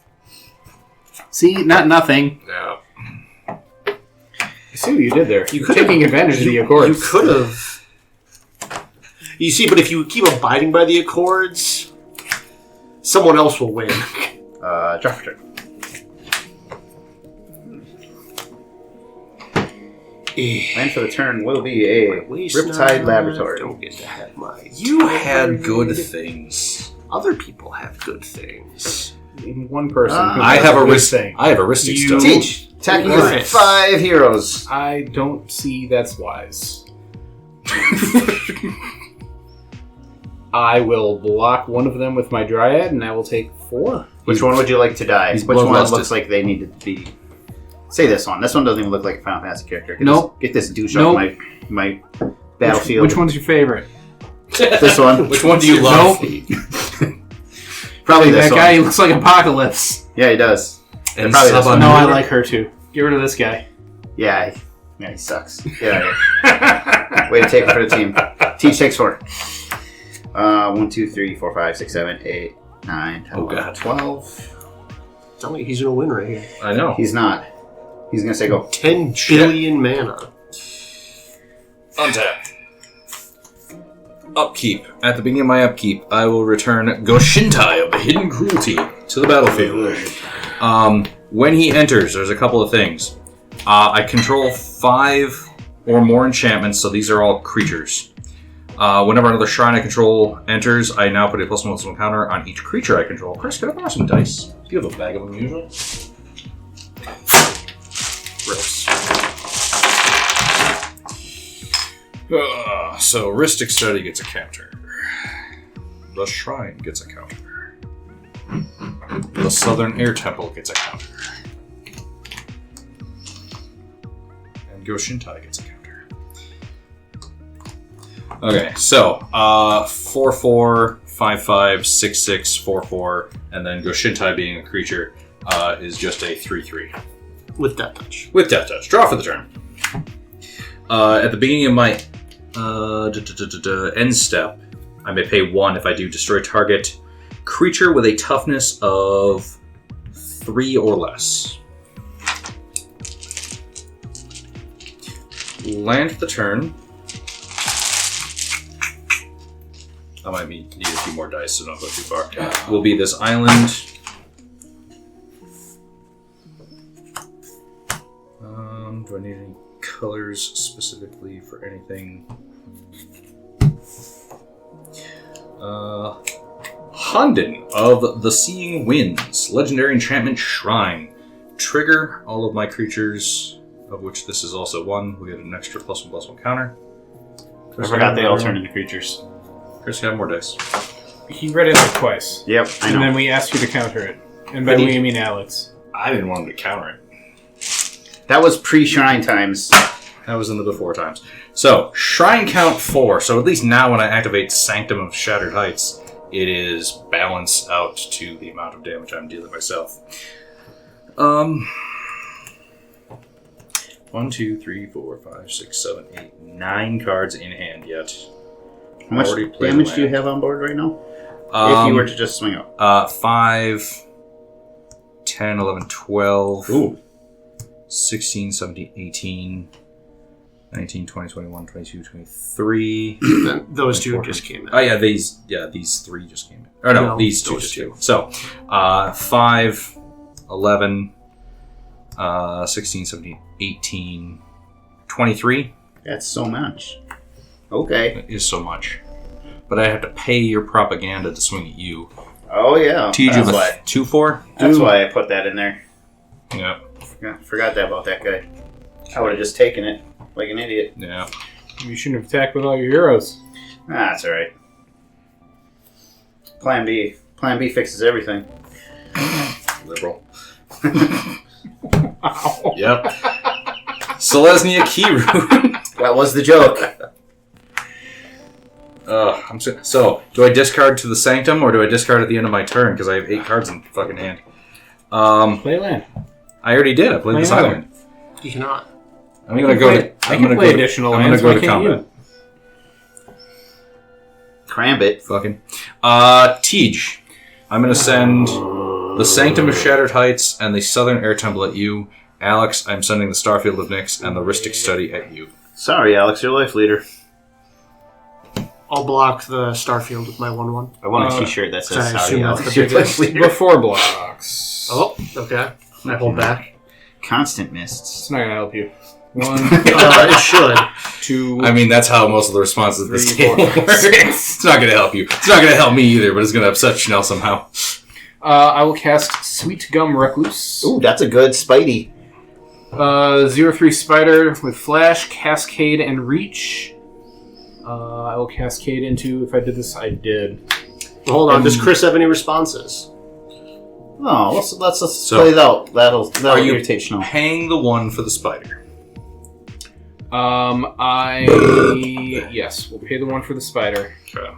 C: See, not nothing.
A: Yeah.
C: I see what you did there.
D: You
C: You're
D: could've-
C: taking advantage of the Accords.
D: You could have. You see, but if you keep abiding by the Accords, someone else will win.
E: Draw for turn. Land for the turn will be a Riptide Laboratory.
D: Don't get to have my.
A: You had good things.
D: Other people have good things.
C: In one person. who
A: I
C: has
A: have a
C: good
A: wrist.
C: thing.
A: I have a wristic
C: You-
A: stone.
E: Teach! Attacking with
C: Nice.
E: 5 heroes.
C: I don't see that's wise. I will block one of them with my Dryad, and I will take 4.
E: Which one would you like to die?
A: He's
E: Which one
A: bloodlusted.
E: looks like they need to be... Say this one. This one doesn't even look like a Final Fantasy character.
C: Nope.
E: Get this douche
C: Nope.
E: off my battlefield.
C: Which one's your favorite?
E: This one.
A: Which one do you love?
E: Probably this
C: That
E: one.
C: guy, he looks like Apocalypse.
E: Yeah, he does.
A: And
E: Probably this
A: sub
E: one.
A: on
C: No, I
A: Uber.
C: like her too. Get rid of this guy.
E: Yeah, he sucks. Get out of here. Way to take it for the team. Teach takes 4. 1, 2, 3, 4, 5, 6, 7, 8, 9, 10,
A: Oh,
E: 11,
A: God.
E: 12.
D: Tell me he's gonna win right here.
A: I know.
E: He's not. He's going to say go.
D: 10 billion mana.
A: Untap. Upkeep. At the beginning of my upkeep, I will return Goshintai of the Hidden Cruelty to the battlefield. When he enters, there's a couple of things. I control 5 or more enchantments, so these are all creatures. Whenever another shrine I control enters, I now put a +1/+1 counter on each creature I control. Chris, can I borrow some dice? Do you have a bag of them usually? Gross. So, Ristic Study gets a counter. The Shrine gets a counter. The Southern Air Temple gets a counter. And Goshintai gets a counter. Okay, so 4/4, 5/5, 6/6, 4/4, and then Goshintai being a creature is just a 3/3.
D: With Death Touch.
A: With Death Touch. Draw for the turn. At the beginning of my end step, I may pay 1 if I do destroy target creature with a toughness of 3 or less. Land for the turn. I might need a few more dice, so don't go too far. Will be this island. Do I need any colors specifically for anything? Hunden of the Seeing Winds. Legendary enchantment Shrine. Trigger all of my creatures, of which this is also 1. We get an extra +1/+1 counter.
E: I forgot they all turn into creatures.
A: Chris, you have more dice.
C: He read it like twice.
E: Yep, I
C: And
E: know.
C: then we asked you to counter it. And by we, I mean Alex.
A: I didn't want him to counter it.
E: That was pre-Shrine times.
A: That was in the before times. So, Shrine count 4. So at least now when I activate Sanctum of Shattered Heights, it is balanced out to the amount of damage I'm dealing myself. 1, 2, 3, 4, 5, 6, 7, 8, 9 cards in hand yet.
E: How much
A: Already played
E: damage do you
A: land.
E: have on board right now? If you were to just swing up.
A: 5, 10, 11, 12.
E: Ooh.
A: 16, 17, 18, 19, 20, 21, 22, 23.
D: Those two just came in.
A: Oh, yeah, these three just came in. Or no, these two just came in. So, 5, 11, 16, 17, 18, 23.
E: That's so much. Okay.
A: That is so much. But I have to pay your propaganda to swing at you.
E: Oh, yeah.
A: TJ
E: That's
A: with
E: why.
A: 2-4?
E: That's why I put that in there.
A: Yep.
E: Forgot that about that guy. I would have just taken it like an idiot.
A: Yeah.
C: You shouldn't have attacked with all your heroes.
E: That's alright. Plan B. Plan B fixes everything.
A: Liberal.
C: Ow.
A: Yep. Selesnya Kiru.
E: That was the joke.
A: So, do I discard to the Sanctum or do I discard at the end of my turn? Because I have 8 cards in fucking hand.
C: Play land.
A: I already did. I played this
C: another.
A: island.
D: You cannot.
A: I'm gonna go to.
C: I can play additional lands.
A: I'm
C: Why
A: gonna go to
C: can't
A: combat.
C: you?
E: Cramp it.
A: Fucking. Tej. I'm gonna send the Sanctum of Shattered Heights and the Southern Air Temple at you. Alex, I'm sending the Starfield of Nyx and the Rhystic Study at you.
E: Sorry, Alex, your life leader.
D: I'll block the Starfield with my 1/1.
E: I want a t-shirt that
D: I
E: says
D: assume
E: sorry,
D: that's
E: Alex,
D: the
E: your life
D: biggest.
E: leader.
C: Before blocks.
D: Oh, okay. I hold back.
E: Constant mists.
C: It's not gonna help you. 1,
D: It should.
C: 2.
A: I mean, that's how most of the responses to this
C: 3,
A: game
C: 4,
A: work. It's not gonna help you. It's not gonna help me either, but it's gonna upset Chanel somehow.
C: I will cast Sweet Gum Recluse.
E: Ooh, that's a good Spidey.
C: 0/3 Spider with Flash, Cascade, and Reach. I will Cascade into. If I did this, I did.
D: Hold on. Does Chris have any responses?
E: No, let's
A: So,
E: play it out. That'll
A: Are you
E: irritate Chanel.
A: paying the 1 for the spider?
C: Yes, we'll pay the 1 for the Spider.
A: Okay.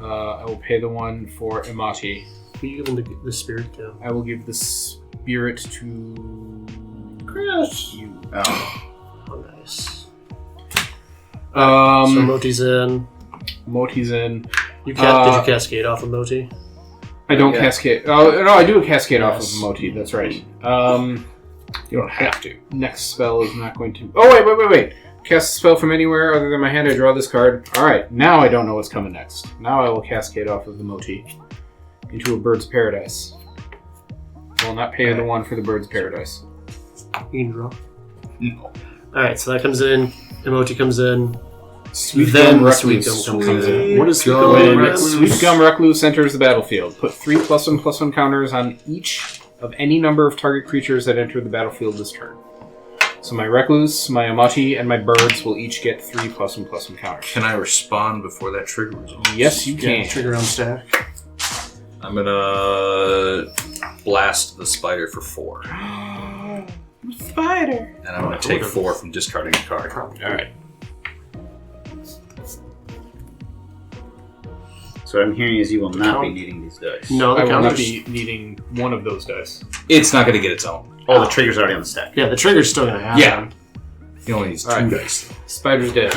C: I will pay the 1 for Imati.
D: Will you give him the spirit down?
C: I will give the Spirit to
E: Chris.
C: you.
E: Oh.
D: Oh, nice.
C: Um,
D: So Moti's in.
C: Moti's in.
D: Did you cascade off of Moti?
C: I don't
E: Yeah.
C: cascade. Oh no, I do a cascade off
D: Yes.
C: of Moti. That's right.
A: You don't have to.
C: Next spell is not going to. Oh wait! Cast a spell from anywhere other than my hand. I draw this card. All right, now I don't know what's coming next. Now I will cascade off of the Moti into a Bird's Paradise. I will not pay the 1 for the Bird's Paradise.
D: You can draw.
A: No.
D: Alright, so that comes in. Emoti comes in.
C: Sweet
D: Then
C: Gum
D: the Sweet
C: Recluse
D: Gum comes in. What is Sweet
A: Gum
D: Gum?
C: When Sweet Gum Recluse enters the battlefield, put 3 +1/+1 counters on each of any number of target creatures that enter the battlefield this turn. So my Recluse, my Amati, and my birds will each get 3 +1/+1 counters.
A: Can I respond before that trigger resolves?
C: Yes, you
D: Yeah,
C: can.
D: trigger on stack.
A: I'm gonna blast the spider for 4.
C: Spider.
A: And I'm gonna take 4 from discarding a card.
C: Alright.
E: So what I'm hearing is you will not be needing these dice.
D: No,
C: I
D: the
C: will not
D: counters.
C: be needing one of those dice.
A: It's not gonna get its own.
E: Oh, the trigger's already on the stack.
D: Yeah, the trigger's still gonna happen.
A: Yeah. He only needs 2
C: Alright.
A: dice.
C: Spider's dead.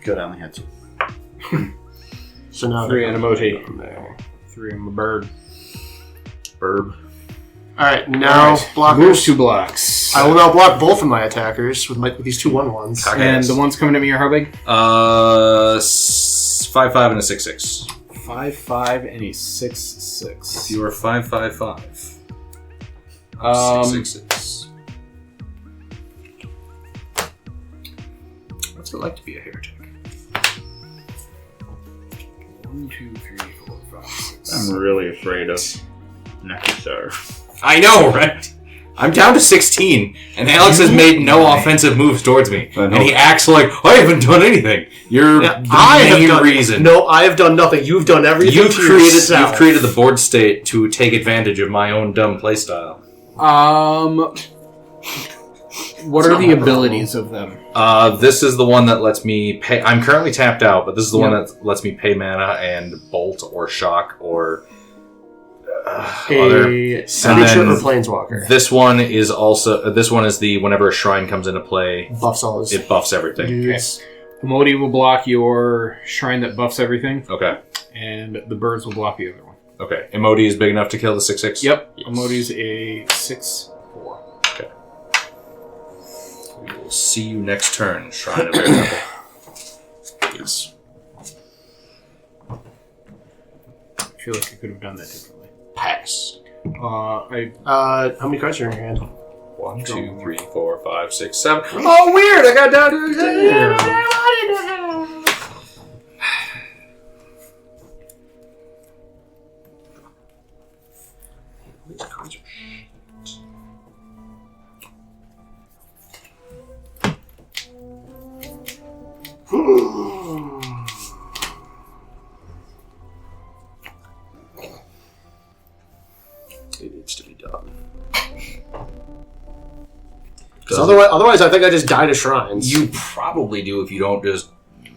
E: Good, I only had 2.
D: So now
C: 3 on Amoti.
D: there.
C: 3 on my bird.
A: Burb.
D: Alright, now
C: Move
D: blockers.
C: 2 blocks.
D: I will now block both of my attackers with these 2 1/1s.
A: Okay.
C: And the ones coming at me are how big?
A: 5/5 and a 6/6.
C: 5/5 and a 6/6.
A: You are 5/5/5. 6/6. What's it like to be a heretic?
C: 1, 2, 3, 4, 5, 6.
E: I'm really afraid of Nekusar.
A: I know, right? I'm down to 16, and Alex has made no offensive moves towards me.
E: I know.
A: And he acts like, I haven't done anything. You're
D: Yeah,
A: the
D: I have
A: main
D: done
A: reason.
D: No, I have done nothing. You've done everything.
A: You've
D: to yourself.
A: created the board state to take advantage of my own dumb playstyle.
C: What are the abilities of them?
A: This is the one that lets me pay. I'm currently tapped out, but this is the one
C: Yep.
A: that lets me pay mana and bolt or shock or other.
D: A
A: And
D: creature
A: then
D: or planeswalker.
A: This one is also. This one is the whenever a shrine comes into play,
D: Buffs all his
A: it buffs everything.
D: dudes.
C: Modi will block your shrine that buffs everything,
A: Okay.
C: and the birds will block the other one.
A: Okay. Emoti is big enough to kill the 6/6.
C: Yep. Modi's a 6/4.
B: see you next turn, Shrine of Daredevil.
D: Yes.
C: I feel like I could have done that differently.
B: Pass.
D: How many cards are in your hand?
B: 1, 2, 3, 4, 5, 6, 7. Oh, weird! I got down to
D: These cards are shit. It needs to be done. Because otherwise, I think I just die to shrines.
B: You probably do if you don't just...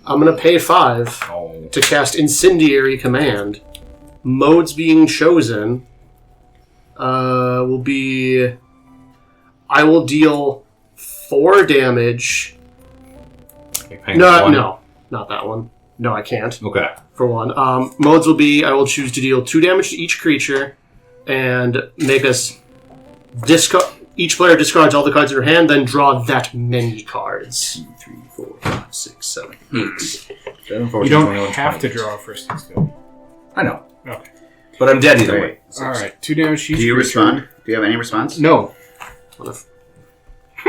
D: I'm going to pay 5
B: Oh.
D: to cast Incendiary Command. Modes being chosen will be... I will deal 4 damage. No, not that one. No, I can't.
B: Okay.
D: For one. Modes will be, I will choose to deal 2 damage to each creature and make us discard. Each player discards all the cards in their hand, then draw that many cards.
B: 2, 3, 4, 5, 6, 7, 8.
C: You don't have to draw first.
B: I know.
C: Okay.
B: But I'm dead either way.
C: All right. 2 damage to each
E: Do you
C: creature.
E: respond? Do you have any response?
C: No.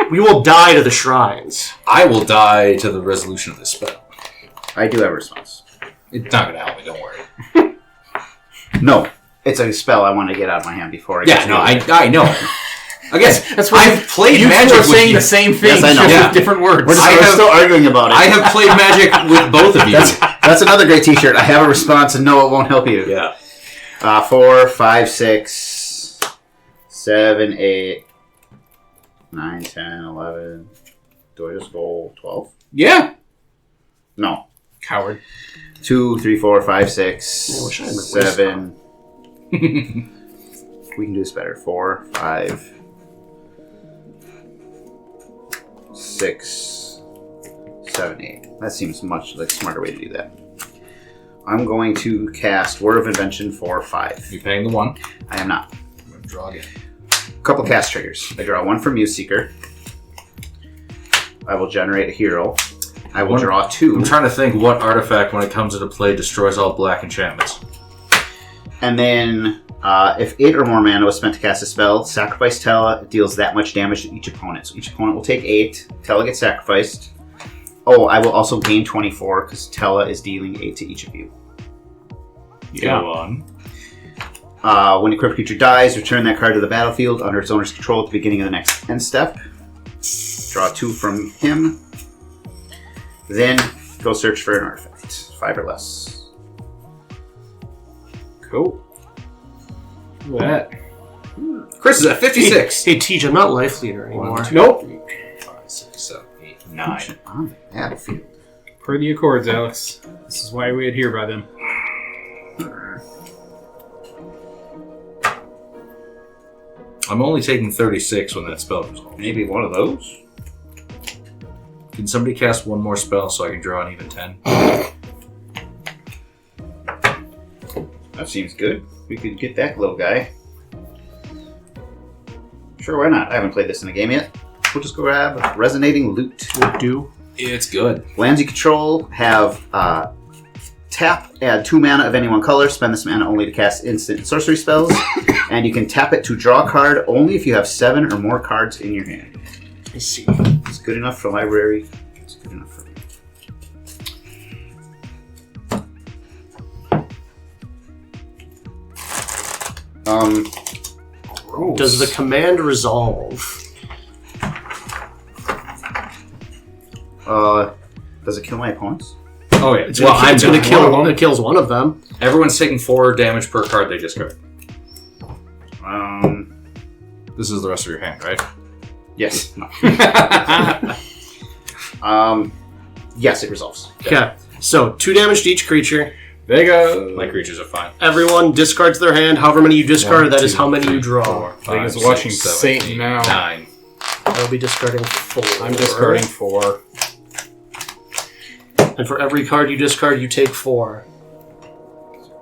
D: We will die to the shrines.
B: I will die to the resolution of this spell.
E: I do have a response.
B: It's not going to help me, don't worry.
E: No, it's a spell I want to get out of my hand before I get to it.
B: I know. Again,
C: That's why
B: I've played
C: you
B: Magic
C: two are
B: with
C: saying
B: you.
C: the same thing,
E: Yes, I know.
C: just
B: Yeah.
C: with different words.
E: We're still arguing about it.
B: I have played Magic with both of you.
E: That's another great T-shirt. I have a response, and no, it won't help you.
B: Yeah.
E: 4, 5, 6, 7, 8, 9, 10, 11. Do I just go 12?
C: Yeah.
E: No.
C: Coward.
E: 2, 3, 4, 5, 6,
D: I wish I had my
E: 7. We can do this better. 4, 5, 6, 7, 8. That seems much like a smarter way to do that. I'm going to cast Word of Invention for 5.
B: You paying the 1?
E: I am not.
B: I'm going to draw again.
E: Couple cast triggers. I draw 1 from Muse Seeker. I will generate a hero. I will draw 2.
B: I'm trying to think what artifact, when it comes into play, destroys all black enchantments.
E: And then, if 8 or more mana was spent to cast a spell, sacrifice Tellah. It deals that much damage to each opponent. So each opponent will take 8. Tellah gets sacrificed. Oh, I will also gain 24 because Tellah is dealing 8 to each of you.
C: Yeah.
B: Go on.
E: When a equipped creature dies, return that card to the battlefield under its owner's control at the beginning of the next end step. Draw 2 from him. Then go search for an artifact. 5 or less.
C: Cool. Look at that.
B: Chris is at 56.
D: Hey, Teach, I'm not Life Leader anymore.
B: 1, 2,
C: Nope.
B: 3, 4, 5, 6, 7, 8, 9.
E: On the battlefield.
C: Per the Accords, Alex. This is why we adhere by them.
B: I'm only taking 36 when that spell resolves.
E: Maybe one of those?
B: Can somebody cast one more spell so I can draw an even 10?
E: That seems good. We could get that little guy. Sure, why not? I haven't played this in a game yet. We'll just go grab Resonating Loot.
D: Do.
B: It's good.
E: Lands you control have tap, add 2 mana of any one color, spend this mana only to cast instant and sorcery spells, and you can tap it to draw a card only if you have 7 or more cards in your hand.
D: I see.
E: It's good enough for library. It's good enough for me.
D: Does the command resolve?
E: Does it kill my opponents?
B: Oh, yeah.
D: It's gonna kill. It kills one of them.
B: Everyone's taking 4 damage per card they discard. This is the rest of your hand, right?
E: Yes. No. Yes, it resolves.
D: Okay. So 2 damage to each creature.
C: There you go.
B: My creatures are fine.
D: Everyone discards their hand. However many you discard,
B: 1,
D: that is
B: 2,
D: how many
B: 3,
D: you draw.
B: 4, 5,
C: Vega's
B: 6,
C: watching
B: 7,
C: Satan
B: 8,
C: now.
B: 9.
D: I'll be discarding 4.
C: I'm discarding 4.
D: And for every card you discard, you take 4.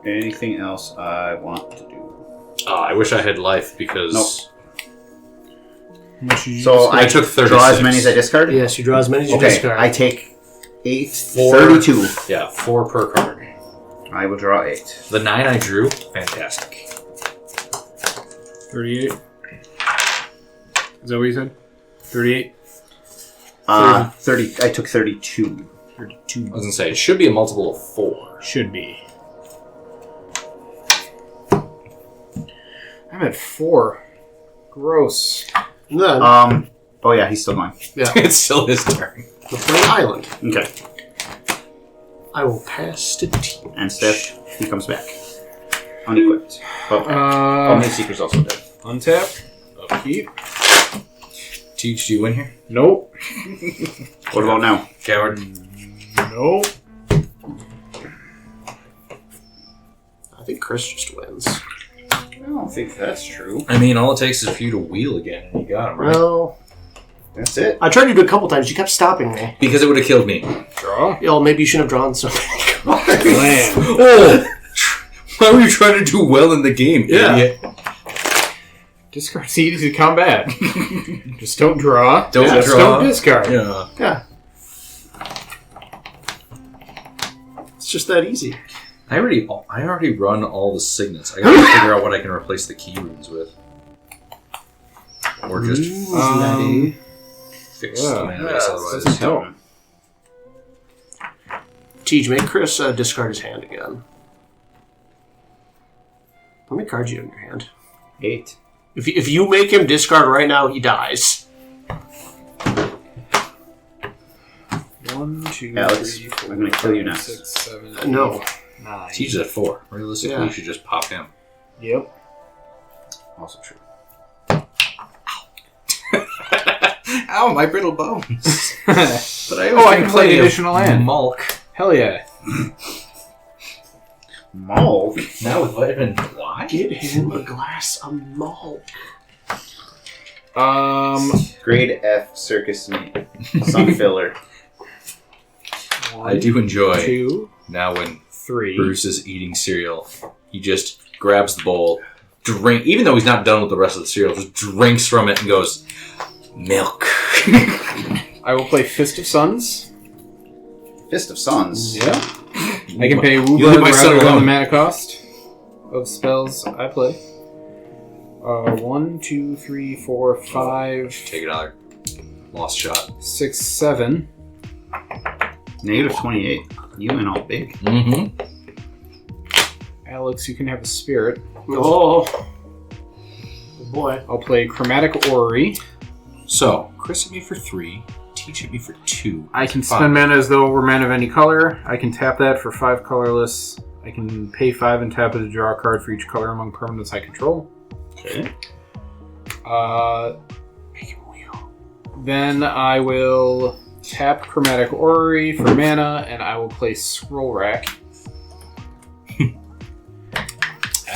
E: Anything else I want to do?
B: I wish I had life because...
E: Nope. So I
A: took 36.
E: draw as many as I discard?
D: Yes, you draw as many as you
E: Okay,
D: discard.
E: I take 8,
B: 4.
E: 32.
B: Yeah, 4 per card.
E: I will draw 8.
B: The 9 I drew, fantastic.
C: 38. Is that what you said? 38?
E: 30. I took 32.
C: 32.
B: I was going to say, it should be a multiple of 4.
C: Should be. I'm at 4. Gross.
D: And then,
E: Oh yeah, he's still mine.
B: It's still his turn.
D: the play island.
E: Okay.
D: I will pass to T.
E: And Steph, he comes back. Unequipped. But Omni Seeker's also dead.
C: Untap. Upkeep.
B: Teach, do you win here?
C: Nope.
E: What about now?
B: Coward.
C: Nope.
D: I think Chris just wins.
E: I don't think that's true.
B: I mean, all it takes is for you to wheel again, and you got him, right?
D: Well,
E: That's it.
D: I tried to do it a couple times. You kept stopping me.
B: Because it would have killed me.
C: Draw.
D: Yo, maybe you shouldn't have drawn so many cards.
C: Land.
B: Oh! Why were you trying to do well in the game, idiot?
C: Discard seed to combat. Just don't draw.
B: Don't draw.
C: Don't discard.
B: Yeah.
D: Yeah. It's just that easy.
B: I already run all the signets. I gotta figure out what I can replace the key runes with. Or just fix my base otherwise.
C: Doesn't help.
D: Tej, make Chris discard his hand again. How many cards do you have in your hand?
E: 8.
D: If you make him discard right now, he dies.
C: 1, 2,
E: Alex,
C: 3, 4,
E: I'm gonna kill you
C: 5,
E: next.
C: 6, 7, 8,
D: No.
C: 9.
B: Teach is at 4. Realistically,
D: Yeah.
B: you should just pop him.
C: Yep.
E: Also true.
B: Ow, my brittle bones. But I
C: I can play additional land.
B: Mulk.
C: Hell yeah.
E: Malt?
B: Now with vitamin Y?
D: Get him a glass of malt.
E: Grade F circus meat. Sun filler.
B: I do enjoy
C: 2,
B: now when
C: 3.
B: Bruce is eating cereal, he just grabs the bowl, even though he's not done with the rest of the cereal, just drinks from it and goes, milk.
C: I will play Fist of Suns.
E: Fist of Suns.
C: Yeah. I can pay
B: leave
C: Wooburg
B: my son
C: rather than the
B: alone.
C: mana cost of spells I play. 1, 2, 3, 4, 5,
B: Take another lost shot.
C: 6, 7.
E: Negative 28. You went all big.
B: Mm-hmm.
C: Alex, you can have a spirit.
D: Oh. Good boy.
C: I'll play Chromatic Orrery.
B: So, Chris hit me for 3, Teach hit me for 2.
C: I can
B: Five.
C: spend mana as though it were mana of any color. I can tap that for 5 colorless. I can pay 5 and tap it to draw a card for each color among permanents I control.
E: Okay.
C: Make him wheel. Then I will tap Chromatic Orrery for mana, and I will play Scroll Rack.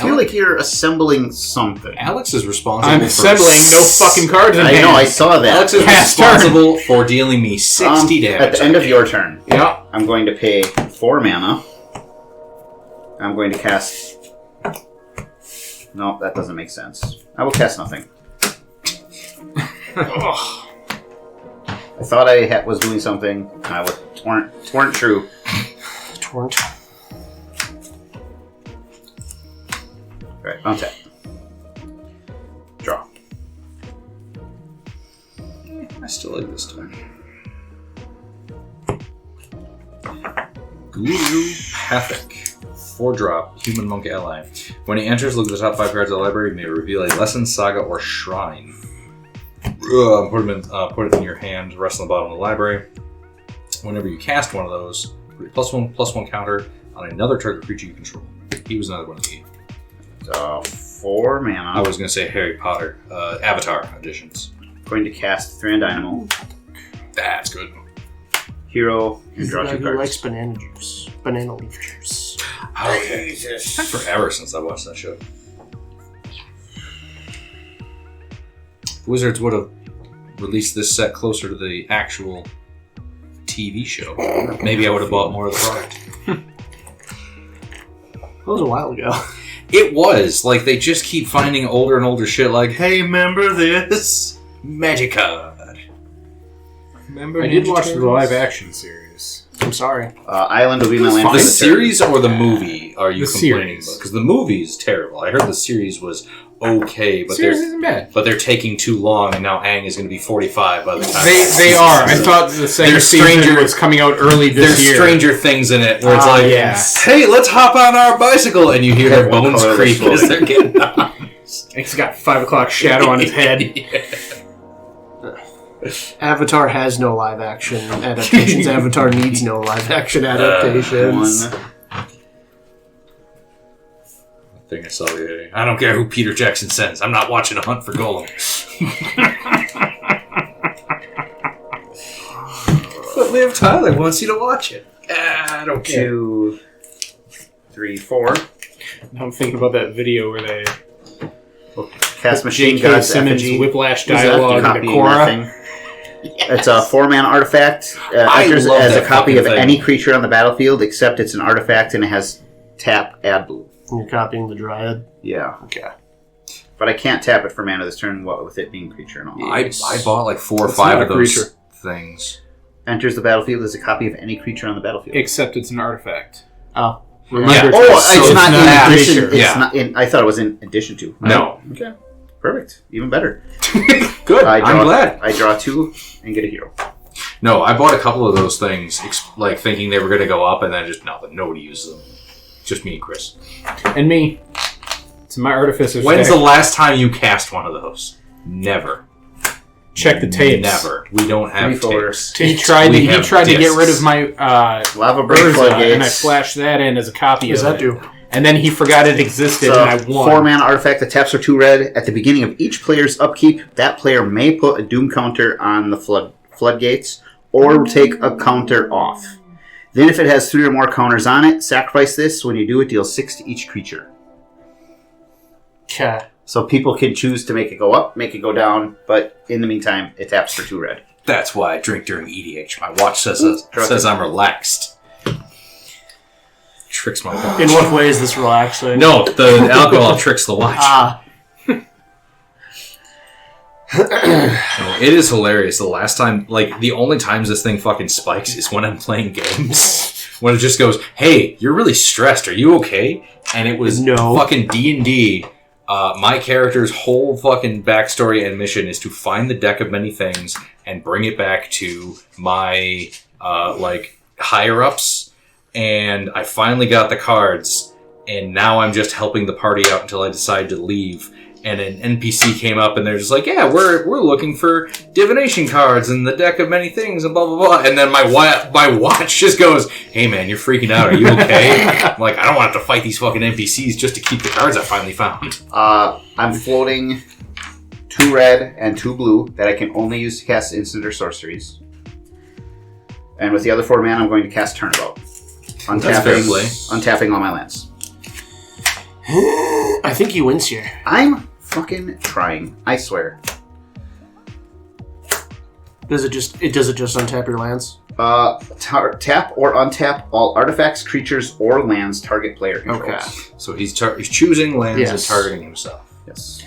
E: I feel like you're assembling something.
B: Alex is responsible
C: I'm
B: for...
C: assembling no fucking cards in
E: I
C: hand.
E: know, I saw that.
B: Alex is
C: Pass turn.
B: responsible for dealing me 60 damage.
E: At the end of your turn,
C: Yeah.
E: I'm going to pay 4 mana. I'm going to cast... No, that doesn't make sense. I will cast nothing. I thought I was doing something. I was weren't true.
D: Torrent.
E: Right, untap. Draw.
B: I still like this turn. Gluopathic. 4-drop, human monk ally. When he enters, look at the top 5 cards of the library. You may reveal a lesson, saga, or shrine. Put it in your hand, rest on the bottom of the library. Whenever you cast one of those, put a +1/+1 counter on another target creature you control. He was another one of the
E: 4 mana.
B: I was going to say Harry Potter, Avatar editions.
E: Going to cast 3 on Dynamo.
B: That's good.
E: Hero, and draw 2
D: Who
E: cards.
D: likes banana juice? Banana leaf juice.
B: Okay. It's been forever since I watched that show. Wizards would have released this set closer to the actual TV show. Maybe I would have bought more of the product.
D: That was a while ago.
B: It was. Like, they just keep finding older and older shit like, hey, remember this? Magic card.
C: I did watch the live action series.
D: I'm sorry.
E: Island will be my land.
B: The
E: for the
B: series or the movie are you
C: The
B: complaining
C: series.
B: about? Because the movie is terrible. I heard the series was okay, but
C: series isn't bad.
B: they're taking too long, and now Aang is going to be 45 by the time.
C: They are. I thought the second
B: There's
C: season
B: Stranger-
C: was coming out early this
B: There's
C: year.
B: Stranger Things in it, where it's like,
C: yeah.
B: hey, let's hop on our bicycle, and you hear their
E: One
B: bones
E: color
B: creak
E: that's
B: as they're getting on.
C: He's got 5 o'clock shadow on his head.
D: Avatar has no live action adaptations. Avatar needs no live action adaptations.
E: One.
B: I think I saw the other day. I don't care who Peter Jackson sends. I'm not watching A Hunt for Golem. But Liv Tyler wants you to watch it. I don't care.
E: 2, 3, 4.
C: I'm thinking about that video where they
E: Cast Machine
C: J.K.
E: God's
C: Simmons
E: effigy.
C: whiplash
D: that?
C: dialogue into
E: Copying that
C: Korra.
E: thing. It's a 4-man artifact.
B: I
E: Enters
B: love
E: as a
B: that
E: copy
B: fucking
E: of
B: thing.
E: any creature on the battlefield, except it's an artifact and it has tap, add blue.
D: You're copying the Dryad.
E: Yeah.
D: Okay.
E: But I can't tap it for mana this turn, what with it being creature and all.
B: I bought like 4 or
C: It's
B: 5
C: not
B: of
C: a
B: those
C: creature.
B: things.
E: Enters the battlefield as a copy of any creature on the battlefield.
C: Except it's an artifact.
D: Oh.
C: Remember,
E: Oh,
C: so
E: it's not in addition.
C: creature.
E: It's
B: Yeah.
E: not in. I thought it was in addition to.
B: No.
E: Okay. Perfect. Even better.
B: Good.
E: I draw,
B: I'm glad.
E: I draw 2 and get a hero.
B: No, I bought a couple of those things, like thinking they were going to go up, and then just nobody uses them. Just me and Chris.
C: And me. It's my artificer's
B: When's
C: deck.
B: the last time you cast one of those? Never.
C: Check the tapes.
B: Never. We don't have
E: 3, 4.
B: tapes.
C: He tried
B: We
C: to
B: have
C: get rid
B: discs.
C: of my
E: Lava Break
C: Urza,
E: Floodgates.
C: and I flashed that in as a copy
D: What does
C: of
D: that
C: it.
D: do?
C: And then he forgot it existed,
E: It's
C: and I
E: a
C: won.
E: 4-man artifact that taps for 2 red. At the beginning of each player's upkeep, that player may put a Doom counter on the floodgates, or take a counter off. Then if it has 3 or more counters on it, sacrifice this. When you do it, deal 6 to each creature.
D: Okay.
E: So people can choose to make it go up, make it go down, but in the meantime, it taps for 2 red.
B: That's why I drink during EDH. My watch says I'm relaxed. Tricks my watch.
D: In what way is this relaxing?
B: No, the alcohol tricks the watch.
D: Ah.
B: It is hilarious. The last time, like, the only times this thing fucking spikes is when I'm playing games. When it just goes, hey, you're really stressed. Are you okay? And it was
D: No.
B: fucking D&D. My character's whole fucking backstory and mission is to find the deck of many things and bring it back to my, higher-ups. And I finally got the cards, and now I'm just helping the party out until I decide to leave. And an NPC came up, and they're just like, "Yeah, we're looking for divination cards and the deck of many things, and blah blah blah." And then my watch just goes, "Hey man, you're freaking out. Are you okay?" I'm like, I don't want to have to fight these fucking NPCs just to keep the cards I finally found.
E: I'm floating 2 red and 2 blue that I can only use to cast instant or sorceries. And with the other 4 mana, I'm going to cast Turnabout.
B: That's fair play.
E: Untapping all my lands.
D: I think he wins here.
E: I'm fucking trying. I swear.
D: Does it just untap your lands?
E: Tap or untap all artifacts, creatures, or lands target player controls.
D: Okay.
B: So he's choosing lands and
D: Yes.
B: targeting himself.
E: Yes.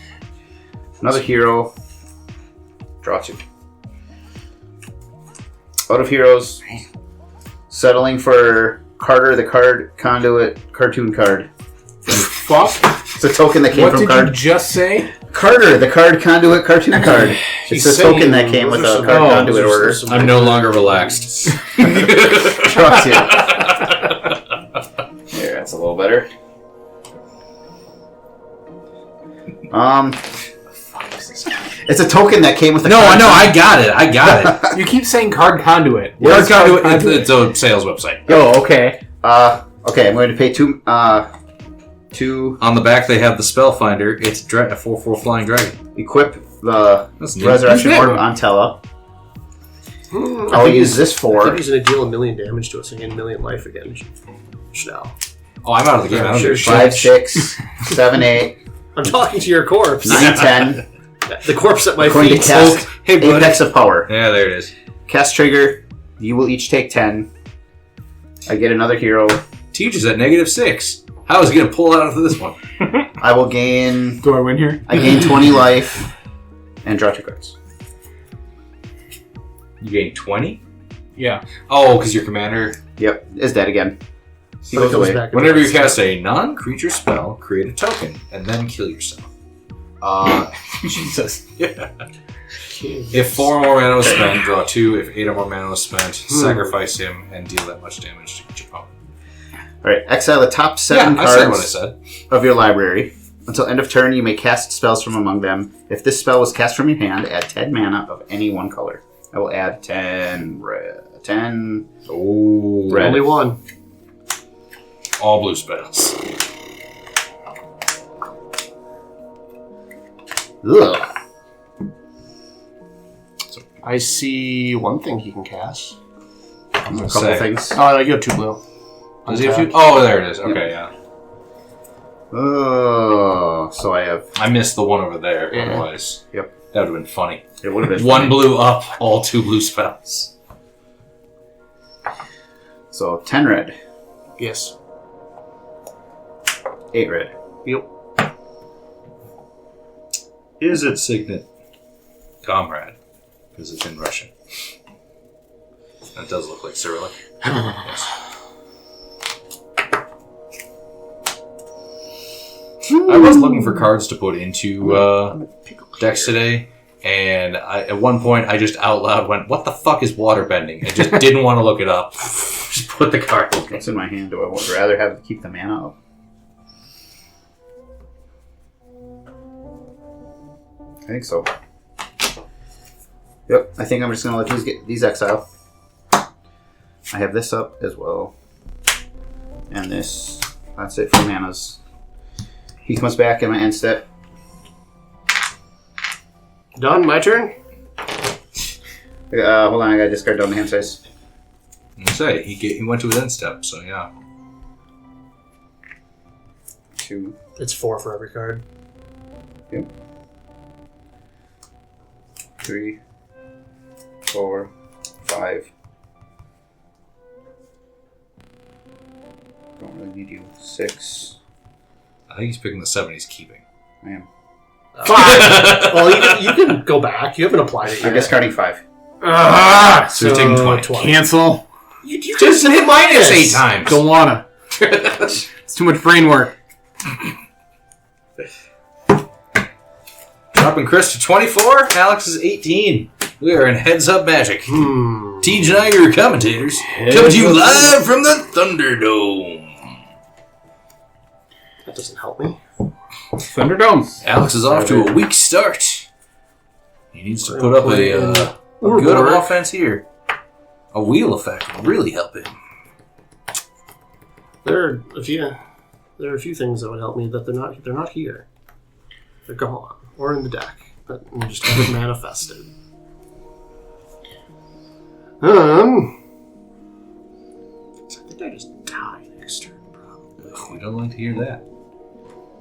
E: Another hero. Draw 2. Out of heroes. Settling for Carter, the card conduit cartoon card.
C: Fuck.
E: It's a token that came
C: What
E: from
C: did
E: card.
C: you just say?
E: Carter, the card conduit cartoon card. It's
C: He's
E: a
C: saying
E: token that came with a card conduit order.
B: I'm no longer relaxed.
E: Draw 2. There, that's a little better. It's a token that came with a
B: No,
E: card
B: I know. I got it.
C: You keep saying card conduit. What
B: Card
C: is
B: conduit. It's a sales website.
C: Oh, okay.
E: Okay, I'm going to pay 2. 2.
B: On the back, they have the Spellfinder. It's a 4/4 flying dragon.
E: Equip the
B: That's neat.
E: Resurrection
C: Who's that?
E: Orb on Tellah.
D: I
E: I'll
D: think
E: use this
D: I
E: for.
D: think he's going to deal 1,000,000 damage to us and gain 1,000,000 life again. Now.
B: Oh, I'm out of the game. I don't
D: Sure,
B: give a
D: sure.
B: shit.
E: 5, 6, 7, 8,
D: I'm talking to your corpse.
E: 9, 10.
D: The corpse at my
E: Going to
D: feet.
E: cast
B: Hey, buddy.
E: Apex of Power.
B: Yeah, there it is.
E: Cast trigger. You will each take 10. I get another hero.
B: Teach is at -6. How is he going to pull out of this one?
E: I will gain.
C: Do I win here?
E: I gain 20 life and draw 2 cards.
B: You gain 20?
C: Yeah.
B: Oh, because your commander...
E: Yep, is dead again. He
D: But it
E: goes
D: goes
E: away.
D: back.
B: Whenever you cast a non-creature spell, create a token, and then kill yourself.
C: Jesus.
B: Yeah. If 4 or more mana was spent, draw 2. If 8 or more mana was spent, sacrifice him and deal that much damage to each opponent.
E: Alright, exile the top 7
B: I said what I
E: cards
B: said.
E: of your library. Until end of turn, you may cast spells from among them. If this spell was cast from your hand, add 10 mana of any one color. I will add 10 red. 10 red.
D: Only one.
B: All blue spells.
E: Ugh.
D: I see one thing he can cast.
E: A couple things.
D: Oh, you have 2 blue.
B: Does he have two? Oh, there it is. Okay, yeah.
E: Oh, so I have...
B: I missed the one over there,
D: Yeah.
B: otherwise.
E: Yep.
B: That would have been funny.
E: It would have been
B: One
E: funny.
B: blue up, all 2 blue spells.
E: So 10 red.
D: Yes.
E: 8 red.
D: Yep.
B: Is it Signet Comrade? Because it's in Russian. That does look like Cyrillic. Yes. I was looking for cards to put into decks today, and at one point I just out loud went, "What the fuck is waterbending?" I just didn't want to look it up. Just put the card in.
E: What's in my hand? Do I would rather have keep the mana up? I think so. Yep, I think I'm just gonna let these exile. I have this up as well. And this. That's it for manas. He comes back in my end step.
D: Done. My turn.
E: Hold on, I gotta discard down the hand size.
B: I say he went to his end step, so yeah.
E: 2.
D: It's 4 for every card.
E: Yep. 3, 4, 5. Don't really need you. 6.
B: I think he's picking the 7 he's keeping.
E: I am.
D: 5. Well, you can go back. You haven't applied it yet.
E: I'm discarding 5.
B: So you're taking 20.
C: Cancel.
B: You just hit minus 8 times.
C: Don't wanna. It's too much brain work.
B: Dropping Chris to 24. Alex is 18. We are in Heads Up Magic. Tej and I are your commentators. Coming to you live from the Thunderdome.
D: That doesn't help me.
C: Thunderdome.
B: Alex is off to a weak start. He needs to put up a good offense here. A wheel effect would really help him.
D: There are a few things that would help me that they're not here. They're gone or in the deck, but we just haven't manifested. I think I just die next turn, probably.
B: We don't like to hear that.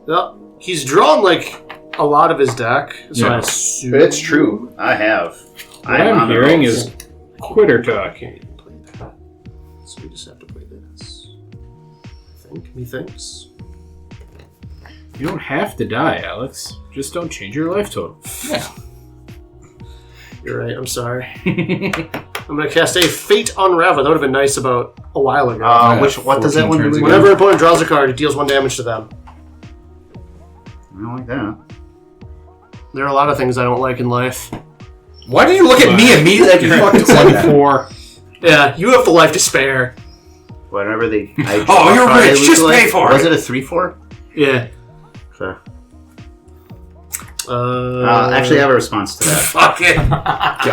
D: Well, he's drawn like a lot of his deck, so
B: Yeah.
D: I assume
E: But it's true. I have.
C: What I'm hearing is quitter talk.
D: I can't even play that, so we just have to play this. Methinks.
C: You don't have to die, Alex. Just don't change your life total.
B: Yeah.
D: You're right. I'm sorry. I'm gonna cast a Fate Unravel. That would have been nice about a while ago.
E: What does that
B: 14
E: one
B: turns
E: do?
B: ago.
E: again?
D: Whenever an opponent draws a card, it deals 1 damage to them.
E: I don't like that.
D: There are a lot of things I don't like in life.
B: Why do you look at me immediately like you fucking said that?
C: 24.
D: Yeah, you have the life to spare.
E: Whenever they.
B: Oh, you're rich. Just pay for
E: Was
B: it.
E: it a 3/4?
D: Yeah.
E: Okay.
D: Uh,
E: Actually, I have a response to that.
B: Fuck it.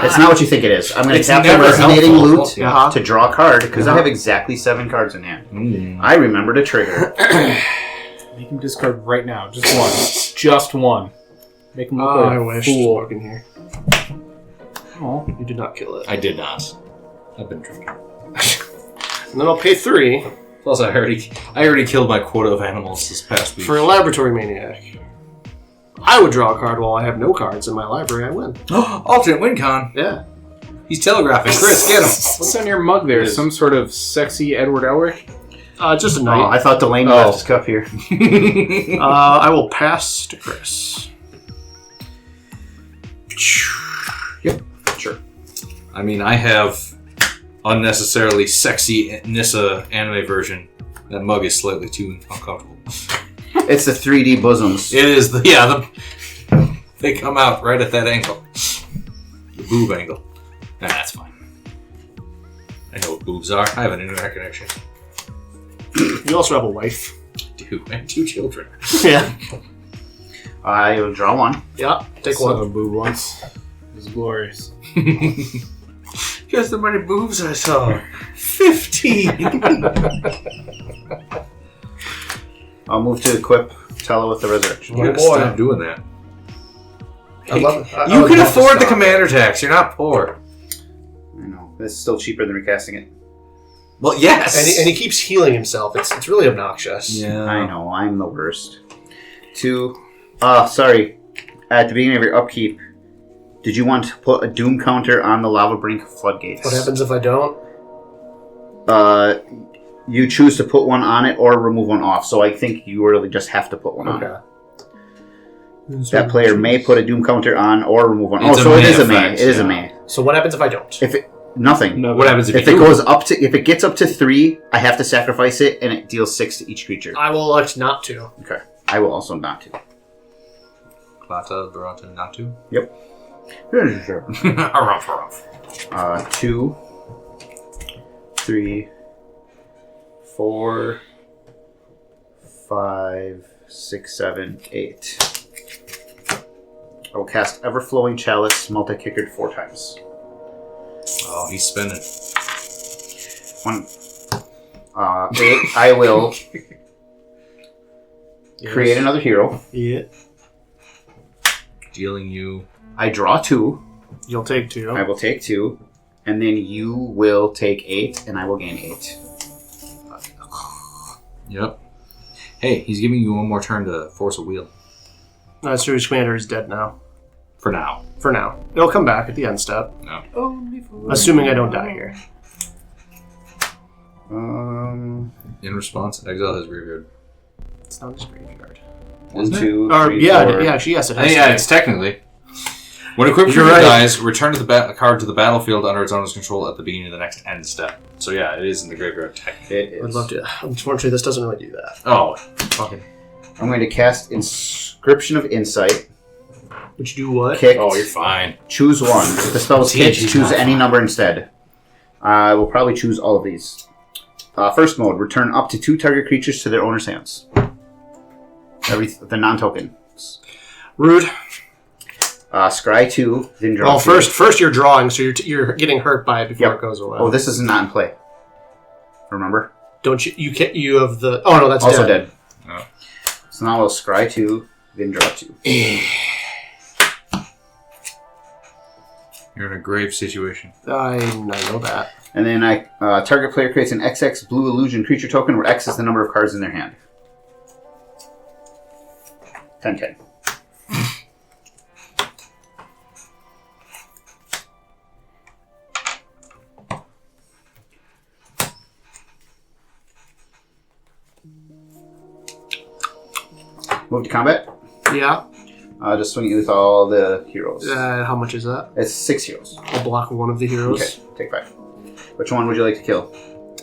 E: It's not what you think it is. I'm going to
B: It's
E: tap the
B: never
E: resonating
B: helpful.
E: loot
D: Uh-huh.
E: to draw a card because I have exactly 7 cards in hand. I remembered a trigger.
C: Make him discard right now. Just one. Just one. Make him look
D: Oh,
C: like
D: I
C: a
D: wish.
C: fool.
D: Fucking here.
C: Oh.
D: You did not kill it.
B: I did not. I've been drinking.
D: And then I'll pay 3
B: Plus, I already killed my quota of animals this past week.
D: for a Laboratory Maniac. I would draw a card while I have no cards in my library. I win.
B: Alternate win con.
D: Yeah.
B: He's telegraphing. Chris, get him.
C: What's on your mug there? Some sort of sexy Edward Elric?
D: Just a
E: Oh,
D: knight.
E: I thought Delaney left his cup here.
D: I will pass to Chris.
E: Yep, sure.
B: I mean, I have unnecessarily sexy Nissa anime version. That mug is slightly too uncomfortable.
E: It's the 3D bosoms.
B: It is they come out right at that angle. The boob angle. Nah, that's fine. I know what boobs are. I have an internet connection.
D: You also have a wife.
B: Dude, and 2 children.
D: Yeah.
E: I will draw one.
D: Yeah. Take
C: Saw
D: one.
C: a boob once. It was glorious.
B: Guess the many boobs I saw. 15!
E: I'll move to equip Tellah with the resurrection.
B: You gotta stop doing that.
D: I love it.
B: You can afford the commander tax. You're not poor.
E: I know. It's still cheaper than recasting it.
B: Well, yes.
D: And he keeps healing himself. It's really obnoxious.
B: Yeah.
E: I know. I'm the worst. 2. Sorry. At the beginning of your upkeep, did you want to put a doom counter on the lava brink floodgates?
D: What happens if I don't?
E: You choose to put one on it or remove one off. So I think you really just have to put one on.
D: Okay.
E: That player may put a doom counter on or remove one.
B: It's
E: so
B: a
E: it is
B: May
E: a May.
B: effect,
E: It is a
B: yeah.
E: May.
D: So what happens if I don't?
E: If it nothing.
C: No,
B: What happens if
E: If
B: you
E: it
B: do?
E: goes up to, if it gets up to 3, I have to sacrifice it, and it deals 6 to each creature.
D: I will elect not to.
E: Okay. I will also not to.
B: Klata, Barata, not to?
E: Yep. Sure.
B: Harumph.
E: 2, 3, 4, 5, 6, 7, 8. I will cast Everflowing Chalice, multi-kickered 4 times.
B: Oh, he's spinning.
E: 1. 8. I will create another hero.
D: Yeah.
B: Dealing you.
E: I draw 2.
D: You'll take 2.
E: I will take 2. And then you will take 8, and I will gain 8.
B: Yep. Hey, he's giving you one more turn to force a wheel.
D: Series Commander is dead now.
B: For now.
D: For now. It'll come back at the end step.
B: No.
D: Assuming I don't die here.
B: In response, exile his graveyard.
D: It's not his graveyard.
E: 1, 2,
D: Or,
E: 3,
D: yeah,
E: 4.
D: yeah, actually, yes, it has
B: Yeah,
D: to.
B: it's technically. When equipped
D: You're
B: creature
D: right.
B: dies, return to the card to the battlefield under its owner's control at the beginning of the next end step. So yeah, it is in the graveyard technically.
E: It is.
D: I'd love to. Unfortunately, this doesn't really do that.
B: Oh, fucking.
E: I'm going to cast Inscription of Insight.
D: Would you do what?
E: Kicked.
B: Oh, you're fine.
E: Choose one. If the spell is kicked,
B: TNG.
E: choose any number instead. I will probably choose all of these. First mode, return up to 2 target creatures to their owner's hands. The non-token.
D: Rude.
E: Scry 2, then draw
D: Well,
E: 2.
D: first you're drawing, so you're getting hurt by it before
E: Yep.
D: it goes away.
E: Oh, this is not in play. Remember?
D: Don't you? You can't. You have the. Oh no, that's
E: Also
D: dead.
E: dead.
B: Oh.
E: So now I'll scry 2, then draw 2.
B: You're in a grave situation.
D: I know that.
E: And then target player creates an XX blue illusion creature token where X is the number of cards in their hand. 10-10. Move to combat.
D: Yeah.
E: Just swing it with all the heroes.
D: How much is that?
E: It's 6 heroes.
D: I'll block one of the heroes.
E: Okay, take 5. Which one would you like to kill?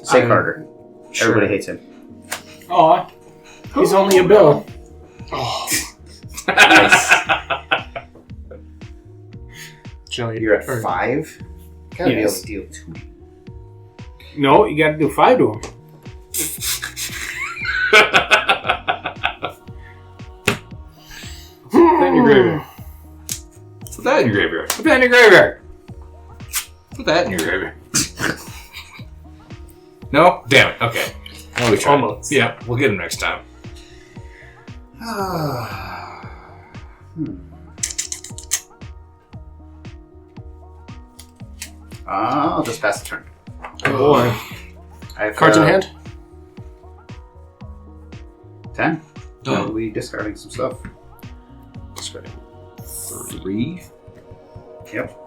E: Say Carter.
D: Sure.
E: Everybody hates him.
C: Aw. He's only a bill.
D: Oh. Jelly.
E: You're at
D: or-
E: 5? Gotta be able
C: Yes.
E: to deal 2.
C: No, you gotta do 5 to him. Put that in your graveyard.
B: Put that in your graveyard.
C: Put that in your graveyard.
B: Put that in your graveyard. No? Damn it. Okay. Well, we tried.
D: Almost.
B: Yeah, we'll get him next time.
E: I'll just pass the turn.
D: Oh boy.
E: I have,
D: Cards in hand?
E: 10.
B: Oh.
E: Probably discarding some stuff.
B: 3.
E: Yep.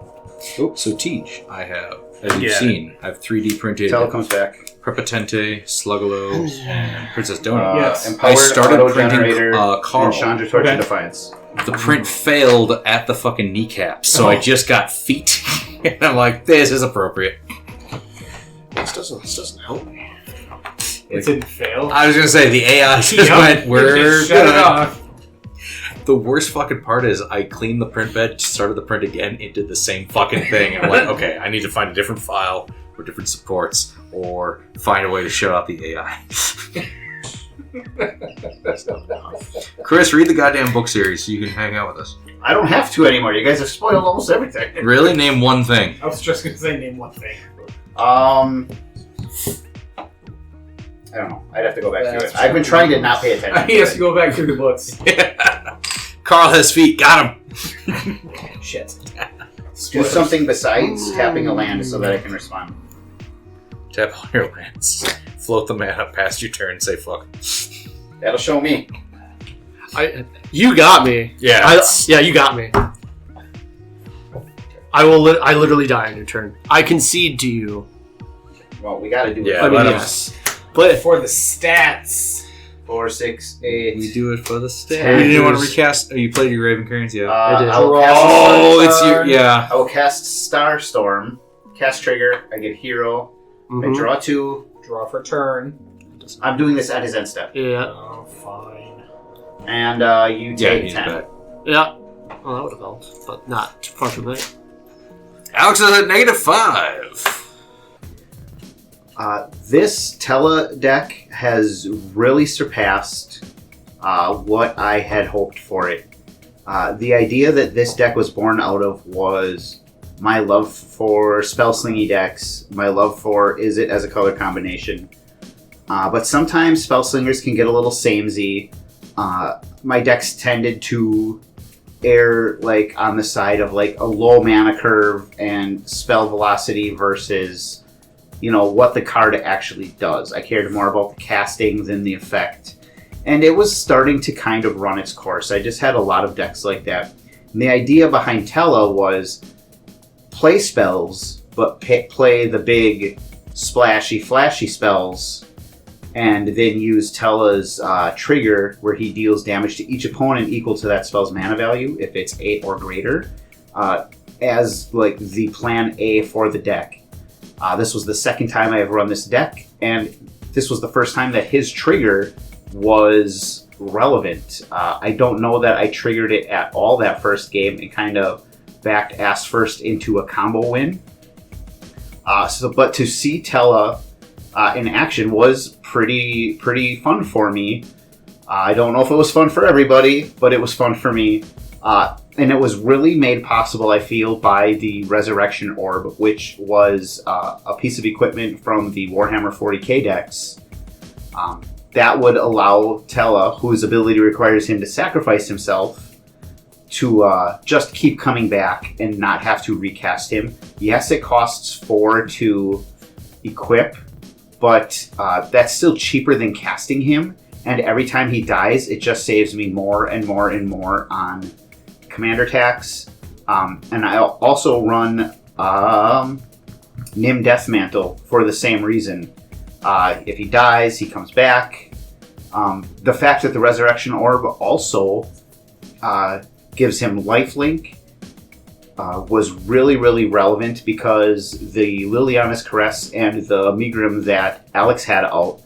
B: So teach. I have, as you've
C: Yeah.
B: seen, I have 3D printed
E: Tellah comes back.
B: Prepotente, Sluggalo, and Princess Donut.
C: Yes.
E: Empowered
B: I started printing
E: Auto-Generator,
B: Carl.
E: and Chandra Torch
C: Okay.
E: of Defiance.
B: The print failed at the fucking kneecap, so I just got feet. And I'm like, this is appropriate.
D: This doesn't help me.
C: It didn't fail.
B: I was gonna say the AI just
C: Yep.
B: went. We're
C: Just shut it
B: good.
C: off.
B: The worst fucking part is I cleaned the print bed, started the print again, it did the same fucking thing. And I'm like, okay, I need to find a different file or different supports or find a way to shut out the AI. Chris, read the goddamn book series so you can hang out with us.
E: I don't have to anymore. You guys have spoiled almost everything.
B: Really? Name one thing.
C: I was just gonna say name one thing.
E: I don't know. I'd have to go back through it. I've been trying to not pay attention.
C: He has to go back through the books.
B: Carl has feet. Got him.
C: Shit.
E: Do something besides tapping a land so that I can respond.
B: Tap all your lands. Float the mana past your turn. Say fuck.
E: That'll show me.
D: You got me.
B: Yeah.
D: You got me. I literally die on your turn. I concede to you.
E: Well, we gotta do it.
B: Yeah,
D: I mean,
B: let him-
D: yes. But
C: For the stats.
E: 4, 6, 8.
B: We do it for the stats.
E: Ten.
B: You didn't want to recast. Oh, you played your Raven Cairns, yeah.
D: I did.
E: I will
B: Oh,
E: cast
B: it's your yeah.
E: I will cast Starstorm. Cast trigger. I get hero. I
D: mhm.
E: draw 2.
C: Draw for turn.
E: I'm doing this at his end step.
D: Yeah.
C: Oh, fine.
E: And you
B: Yeah,
E: take
B: he's
E: 10.
B: back.
D: Yeah. Well, that would have helped, but not too far from that.
B: Alex is at -5.
E: This Tellah deck has really surpassed what I had hoped for it. The idea that this deck was born out of was my love for spell slingy decks, my love for is it as a color combination. But sometimes spell slingers can get a little samey. My decks tended to err like on the side of like a low mana curve and spell velocity versus what the card actually does. I cared more about the casting than the effect. And it was starting to kind of run its course. I just had a lot of decks like that. And the idea behind Tellah was play spells, but play the big splashy, flashy spells, and then use Tellah's trigger where he deals damage to each opponent equal to that spell's mana value, if it's 8 or greater, as like the plan A for the deck. This was the second time I have run this deck, and this was the first time that his trigger was relevant. I don't know that I triggered it at all that first game and kind of backed ass first into a combo win. But to see Tellah in action was pretty fun for me. I don't know if it was fun for everybody, but it was fun for me. And it was really made possible, I feel, by the Resurrection Orb, which was a piece of equipment from the Warhammer 40k decks that would allow Tellah, whose ability requires him to sacrifice himself, to just keep coming back and not have to recast him. Yes, it costs 4 to equip, but that's still cheaper than casting him. And every time he dies, it just saves me more and more and more on commander attacks. And I also run Nim Deathmantle for the same reason. If he dies, he comes back. The fact that the Resurrection Orb also gives him lifelink was really relevant because the Liliana's Caress and the Megrim that Alex had out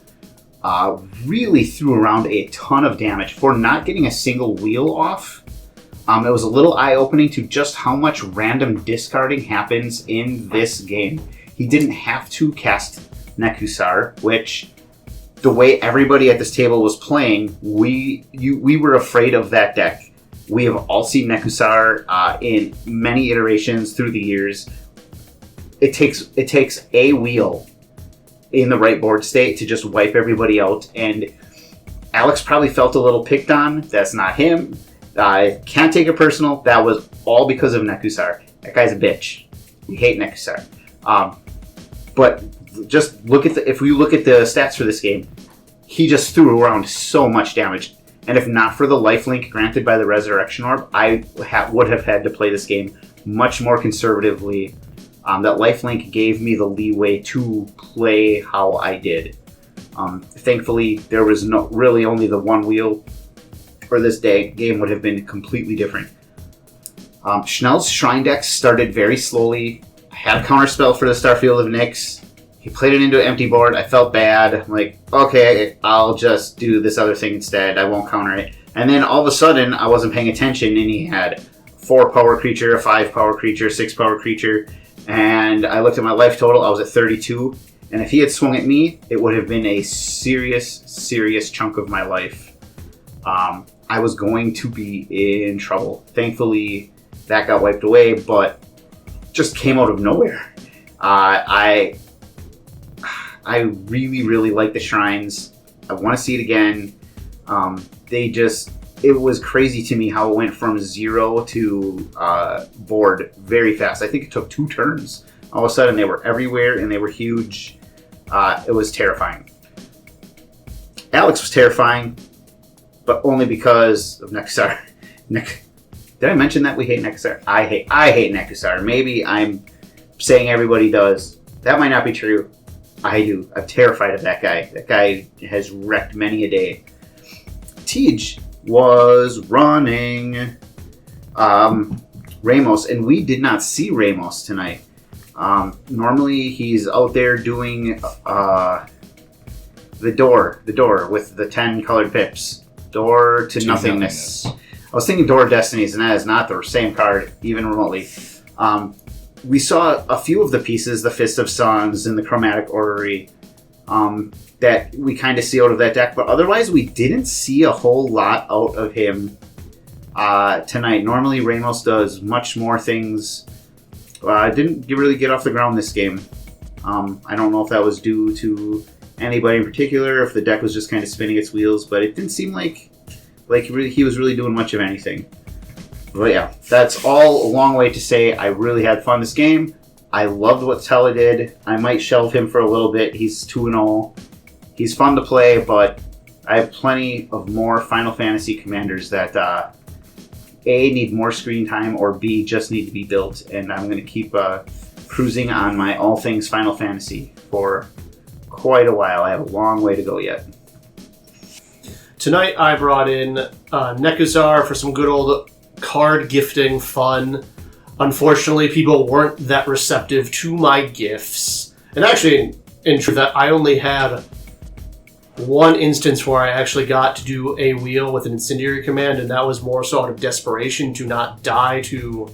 E: really threw around a ton of damage for not getting a single wheel off. It was a little eye-opening to just how much random discarding happens in this game. He didn't have to cast Nekusar, which, the way everybody at this table was playing, we were afraid of that deck. We have all seen Nekusar in many iterations through the years. It takes a wheel in the right board state to just wipe everybody out, and Alex probably felt a little picked on. That's not him. I can't take it personal. That was all because of Nekusar. That guy's a bitch. We hate Nekusar. But just if we look at the stats for this game, he just threw around so much damage. And if not for the lifelink granted by the Resurrection Orb, I would have had to play this game much more conservatively. That lifelink gave me the leeway to play how I did. Thankfully, there was really only the one wheel, or this game would have been completely different. Schnell's Shrine deck started very slowly. I had a counter spell for the Starfield of Nyx. He played it into an empty board. I felt bad. I'm like, okay, I'll just do this other thing instead. I won't counter it. And then all of a sudden, I wasn't paying attention, and he had 4 power creature, a 5 power creature, 6 power creature, and I looked at my life total. I was at 32, and if he had swung at me, it would have been a serious chunk of my life. I was going to be in trouble. Thankfully, that got wiped away, but just came out of nowhere. I really like the shrines. I want to see it again. It was crazy to me how it went from 0 to board very fast. I think it took 2 turns. All of a sudden, they were everywhere and they were huge. It was terrifying. Alex was terrifying, but only because of Nekusar. Did I mention that we hate Nekusar? I hate Nekusar. Maybe I'm saying everybody does. That might not be true. I do. I'm terrified of that guy. That guy has wrecked many a day. Tej was running Ramos, and we did not see Ramos tonight. Normally, he's out there doing the door with the 10 colored pips. Door to nothingness. I was thinking Door of Destinies, and that is not the same card, even remotely. We saw a few of the pieces, the Fist of Suns and the Chromatic Orrery, that we kind of see out of that deck, but otherwise we didn't see a whole lot out of him tonight. Normally Ramos does much more things. Didn't really get off the ground this game. I don't know if that was due to anybody in particular, if the deck was just kind of spinning its wheels, but it didn't seem like he was really doing much of anything. But yeah, that's all a long way to say I really had fun this game. I loved what Tellah did. I might shelve him for a little bit. He's 2-0. He's fun to play, but I have plenty of more Final Fantasy commanders that A, need more screen time, or B, just need to be built. And I'm going to keep cruising on my all things Final Fantasy for quite a while. I have a long way to go yet.
D: Tonight I brought in Nekusar for some good old card gifting fun. Unfortunately, people weren't that receptive to my gifts. And actually, in truth, that I only had one instance where I actually got to do a wheel with an incendiary command, and that was more so out of desperation to not die to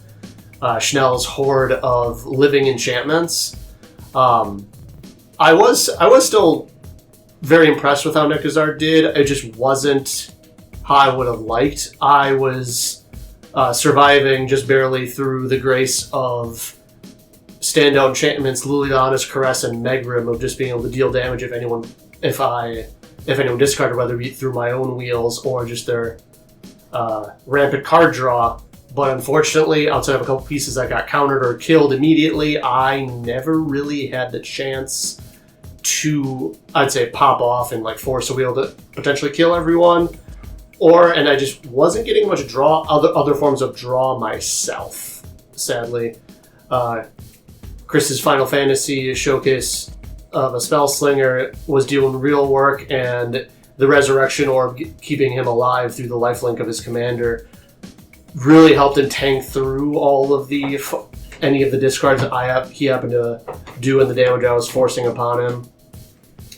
D: Schnell's horde of living enchantments. I was still very impressed with how Nekusar did. It just wasn't how I would have liked. I was surviving just barely through the grace of standout enchantments, Liliana's Caress and Megrim, of just being able to deal damage if anyone discarded, whether it be through my own wheels or just their rampant card draw. But unfortunately, outside of a couple pieces that got countered or killed immediately, I never really had the chance to, I'd say, pop off and force a wheel to potentially kill everyone. And I just wasn't getting much draw, other forms of draw myself, sadly. Chris's Final Fantasy showcase of a spell slinger was doing real work, and the resurrection orb keeping him alive through the lifelink of his commander really helped him tank through all of any of the discards that he happened to do and the damage I was forcing upon him.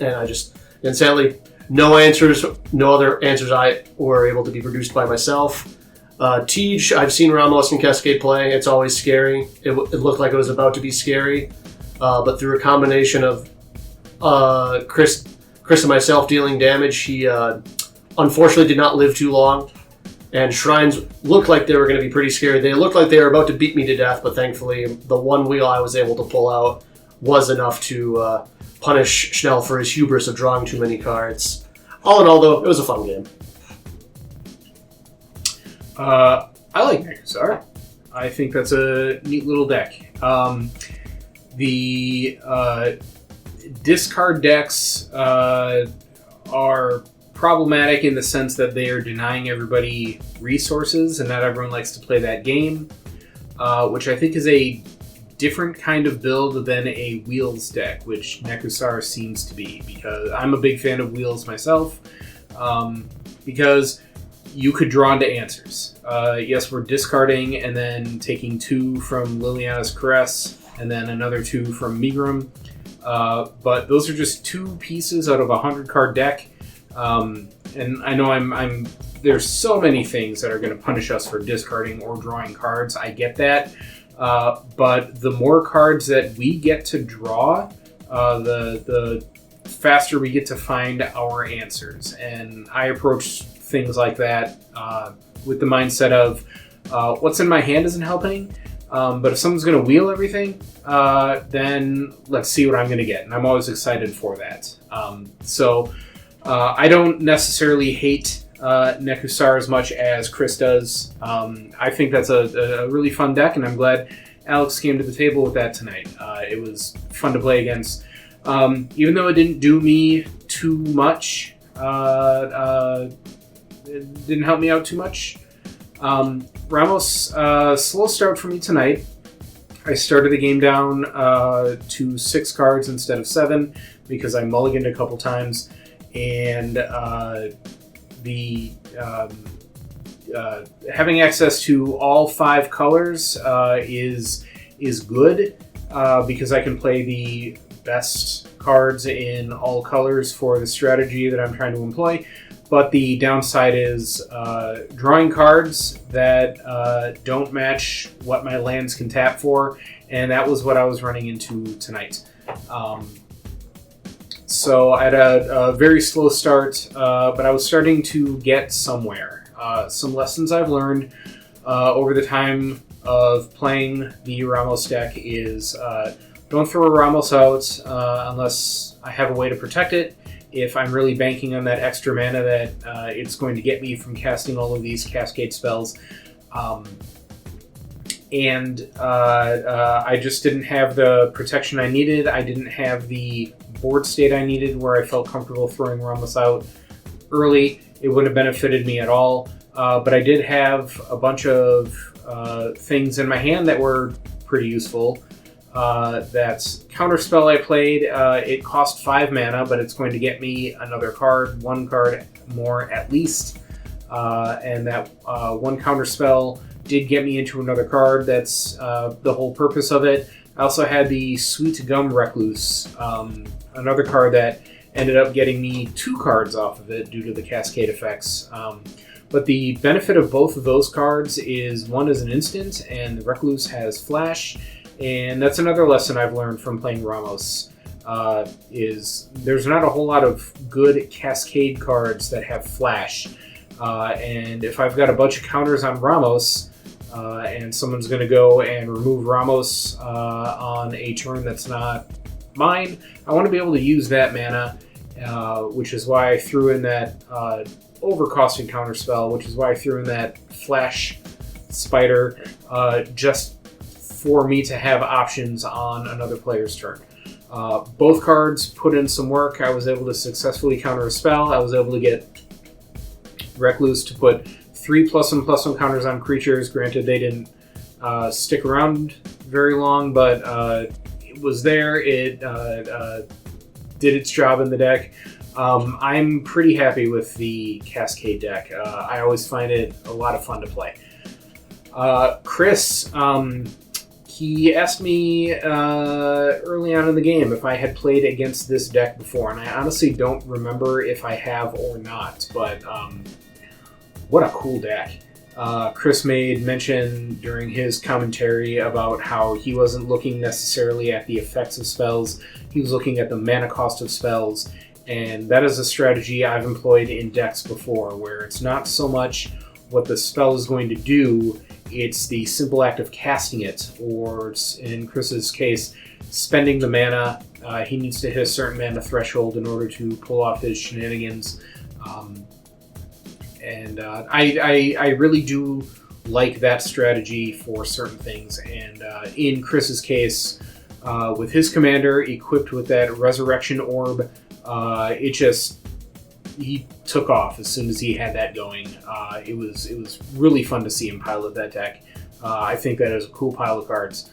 D: And sadly, no other answers I were able to be produced by myself. Tej, I've seen Ramos and Cascade play. It's always scary. It looked like it was about to be scary. But through a combination of Chris and myself dealing damage, he unfortunately did not live too long. And Shrines looked like they were going to be pretty scary. They looked like they were about to beat me to death, but thankfully the one wheel I was able to pull out was enough to punish Schnell for his hubris of drawing too many cards. All in all, though, it was a fun game.
C: I like Nekusar. I think that's a neat little deck. The discard decks are problematic in the sense that they are denying everybody resources, and not everyone likes to play that game, which I think is a different kind of build than a wheels deck, which Nekusar seems to be, because I'm a big fan of wheels myself, because you could draw into answers. Yes, we're discarding and then taking 2 from Liliana's Caress and then another 2 from Migrum. But those are just 2 pieces out of a 100-card deck. And I know there's so many things that are going to punish us for discarding or drawing cards. I get that. But the more cards that we get to draw, the faster we get to find our answers. And I approach things like that with the mindset of what's in my hand isn't helping. But if someone's going to wheel everything, then let's see what I'm going to get. And I'm always excited for that. So I don't necessarily hate Nekusar as much as Chris does. I think that's a really fun deck, and I'm glad Alex came to the table with that tonight. It was fun to play against. Even though it didn't do me too much, it didn't help me out too much. Ramos, slow start for me tonight. I started the game down to 6 cards instead of 7 because I mulliganed a couple times, and having access to all 5 colors is good because I can play the best cards in all colors for the strategy that I'm trying to employ. But the downside is drawing cards that don't match what my lands can tap for, and that was what I was running into tonight. So I had a very slow start, but I was starting to get somewhere. Some lessons I've learned over the time of playing the Ramos deck is don't throw a Ramos out unless I have a way to protect it. If I'm really banking on that extra mana that it's going to get me from casting all of these cascade spells. I just didn't have the protection I needed. I didn't have the board state I needed where I felt comfortable throwing Ramos out early. It wouldn't have benefited me at all. But I did have a bunch of things in my hand that were pretty useful. That counterspell I played, it cost 5 mana, but it's going to get me another card, 1 card more at least. And that 1 counterspell did get me into another card. That's the whole purpose of it. I also had the Sweet Gum Recluse, another card that ended up getting me 2 cards off of it due to the cascade effects. But the benefit of both of those cards is one is an instant, and the Recluse has flash. And that's another lesson I've learned from playing Ramos, is there's not a whole lot of good cascade cards that have flash. And if I've got a bunch of counters on Ramos, and someone's going to go and remove Ramos on a turn that's not mine, I want to be able to use that mana, which is why I threw in that overcosting counterspell, which is why I threw in that flash spider, just for me to have options on another player's turn. Both cards put in some work. I was able to successfully counter a spell. I was able to get Recluse to put 3 +1/+1 counters on creatures. Granted, they didn't stick around very long, but it was there. It did its job in the deck. I'm pretty happy with the Cascade deck. I always find it a lot of fun to play. Chris, he asked me early on in the game if I had played against this deck before, and I honestly don't remember if I have or not, but what a cool deck. Chris made mention during his commentary about how he wasn't looking necessarily at the effects of spells, he was looking at the mana cost of spells, and that is a strategy I've employed in decks before, where it's not so much what the spell is going to do, it's the simple act of casting it, or in Chris's case, spending the mana. He needs to hit a certain mana threshold in order to pull off his shenanigans. I really do like that strategy for certain things. And in Chris's case, with his commander equipped with that Resurrection Orb, he took off as soon as he had that going. It was really fun to see him pilot that deck. I think that is a cool pile of cards.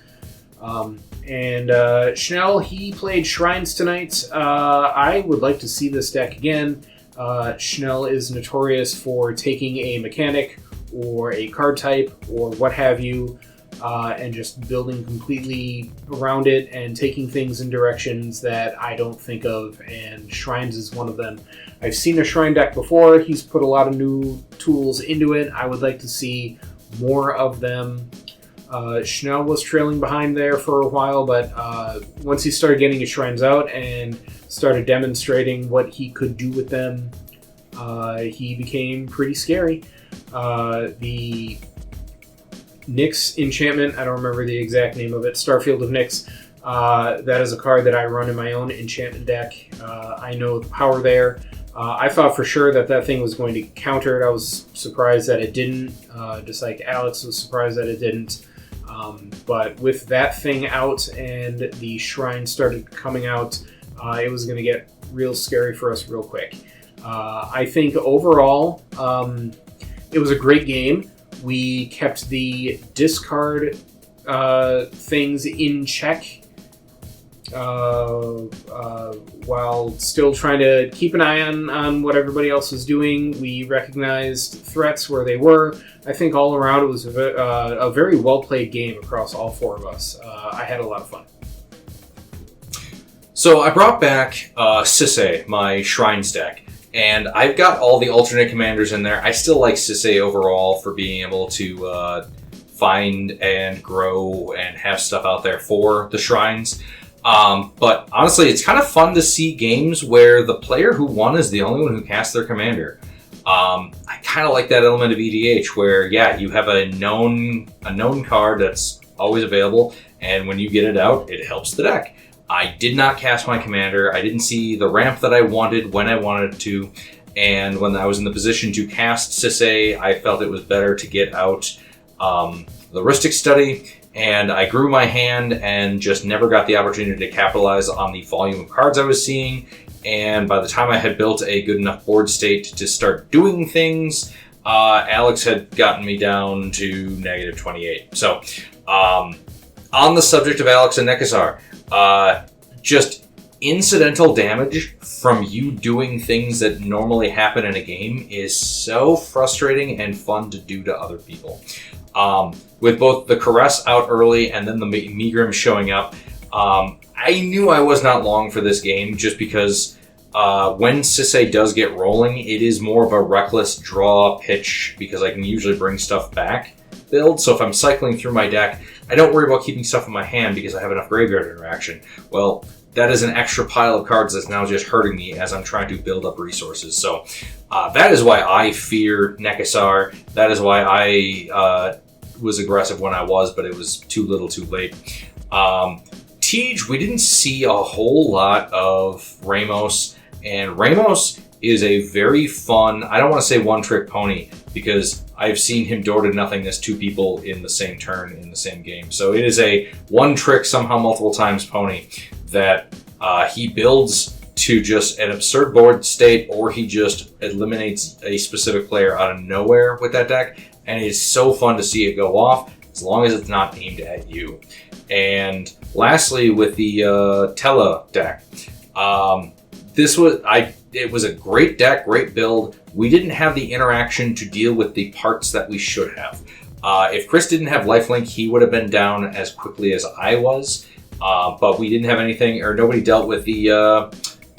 C: Schnell, he played Shrines tonight. I would like to see this deck again. Schnell is notorious for taking a mechanic or a card type or what have you, and just building completely around it and taking things in directions that I don't think of, and shrines is one of them. I've seen a shrine deck before. He's put a lot of new tools into it. I would like to see more of them. Schnell was trailing behind there for a while, but once he started getting his shrines out and started demonstrating what he could do with them, he became pretty scary. The Nyx enchantment, I don't remember the exact name of it, Starfield of Nyx, that is a card that I run in my own enchantment deck. I know the power there. I thought for sure that thing was going to counter it. I was surprised that it didn't, just like Alex was surprised that it didn't. But with that thing out and the shrine started coming out, it was going to get real scary for us real quick. I think overall, it was a great game. We kept the discard things in check while still trying to keep an eye on what everybody else was doing. We recognized threats where they were. I think all around it was a very well-played game across all four of us. I had a lot of fun.
B: So I brought back Sissay, my Shrines deck, and I've got all the alternate commanders in there. I still like Sissay overall for being able to find and grow and have stuff out there for the Shrines. But honestly, it's kind of fun to see games where the player who won is the only one who cast their commander. I kind of like that element of EDH where, yeah, you have a known card that's always available, and when you get it out, it helps the deck. I did not cast my commander. I didn't see the ramp that I wanted when I wanted to, and when I was in the position to cast Sissay, I felt it was better to get out the Ristic Study, and I grew my hand and just never got the opportunity to capitalize on the volume of cards I was seeing. And by the time I had built a good enough board state to start doing things, Alex had gotten me down to negative 28. So, on the subject of Alex and Nekusar, just incidental damage from you doing things that normally happen in a game is so frustrating and fun to do to other people. With both the Caress out early and then the Megrim showing up, I knew I was not long for this game just because when Sissay does get rolling, it is more of a reckless draw pitch because I can usually bring stuff back build. So if I'm cycling through my deck, I don't worry about keeping stuff in my hand because I have enough graveyard interaction. Well, that is an extra pile of cards that's now just hurting me as I'm trying to build up resources. So that is why I fear Nekusar. That is why I was aggressive when I was, but it was too little too late. Tej, we didn't see a whole lot of Ramos, and Ramos is a very fun, I don't want to say one-trick pony, because I've seen him door to nothingness two people in the same turn in the same game. So it is a one-trick, somehow multiple times pony that he builds to just an absurd board state, or he just eliminates a specific player out of nowhere with that deck, and it is so fun to see it go off, as long as it's not aimed at you. And lastly, with the Tellah deck, it was a great deck, great build. We didn't have the interaction to deal with the parts that we should have. If Chris didn't have lifelink, he would have been down as quickly as I was. But we didn't have anything, or nobody dealt with the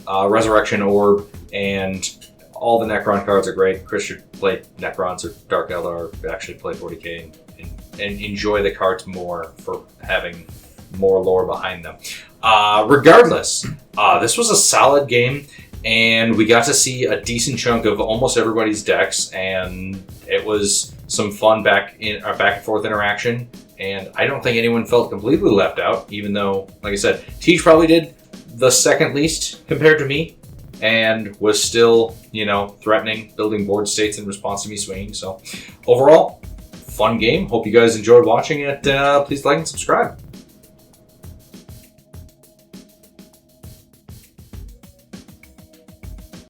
B: Resurrection Orb, and all the Necron cards are great. Chris should play Necrons or Dark Eldar, actually play 40k and enjoy the cards more for having more lore behind them. Regardless, this was a solid game, and we got to see a decent chunk of almost everybody's decks, and it was some fun back and forth interaction. And I don't think anyone felt completely left out, even though, like I said, Tej probably did the second least compared to me, and was still, threatening, building board states in response to me swinging. So overall, fun game. Hope you guys enjoyed watching it. Please like and subscribe.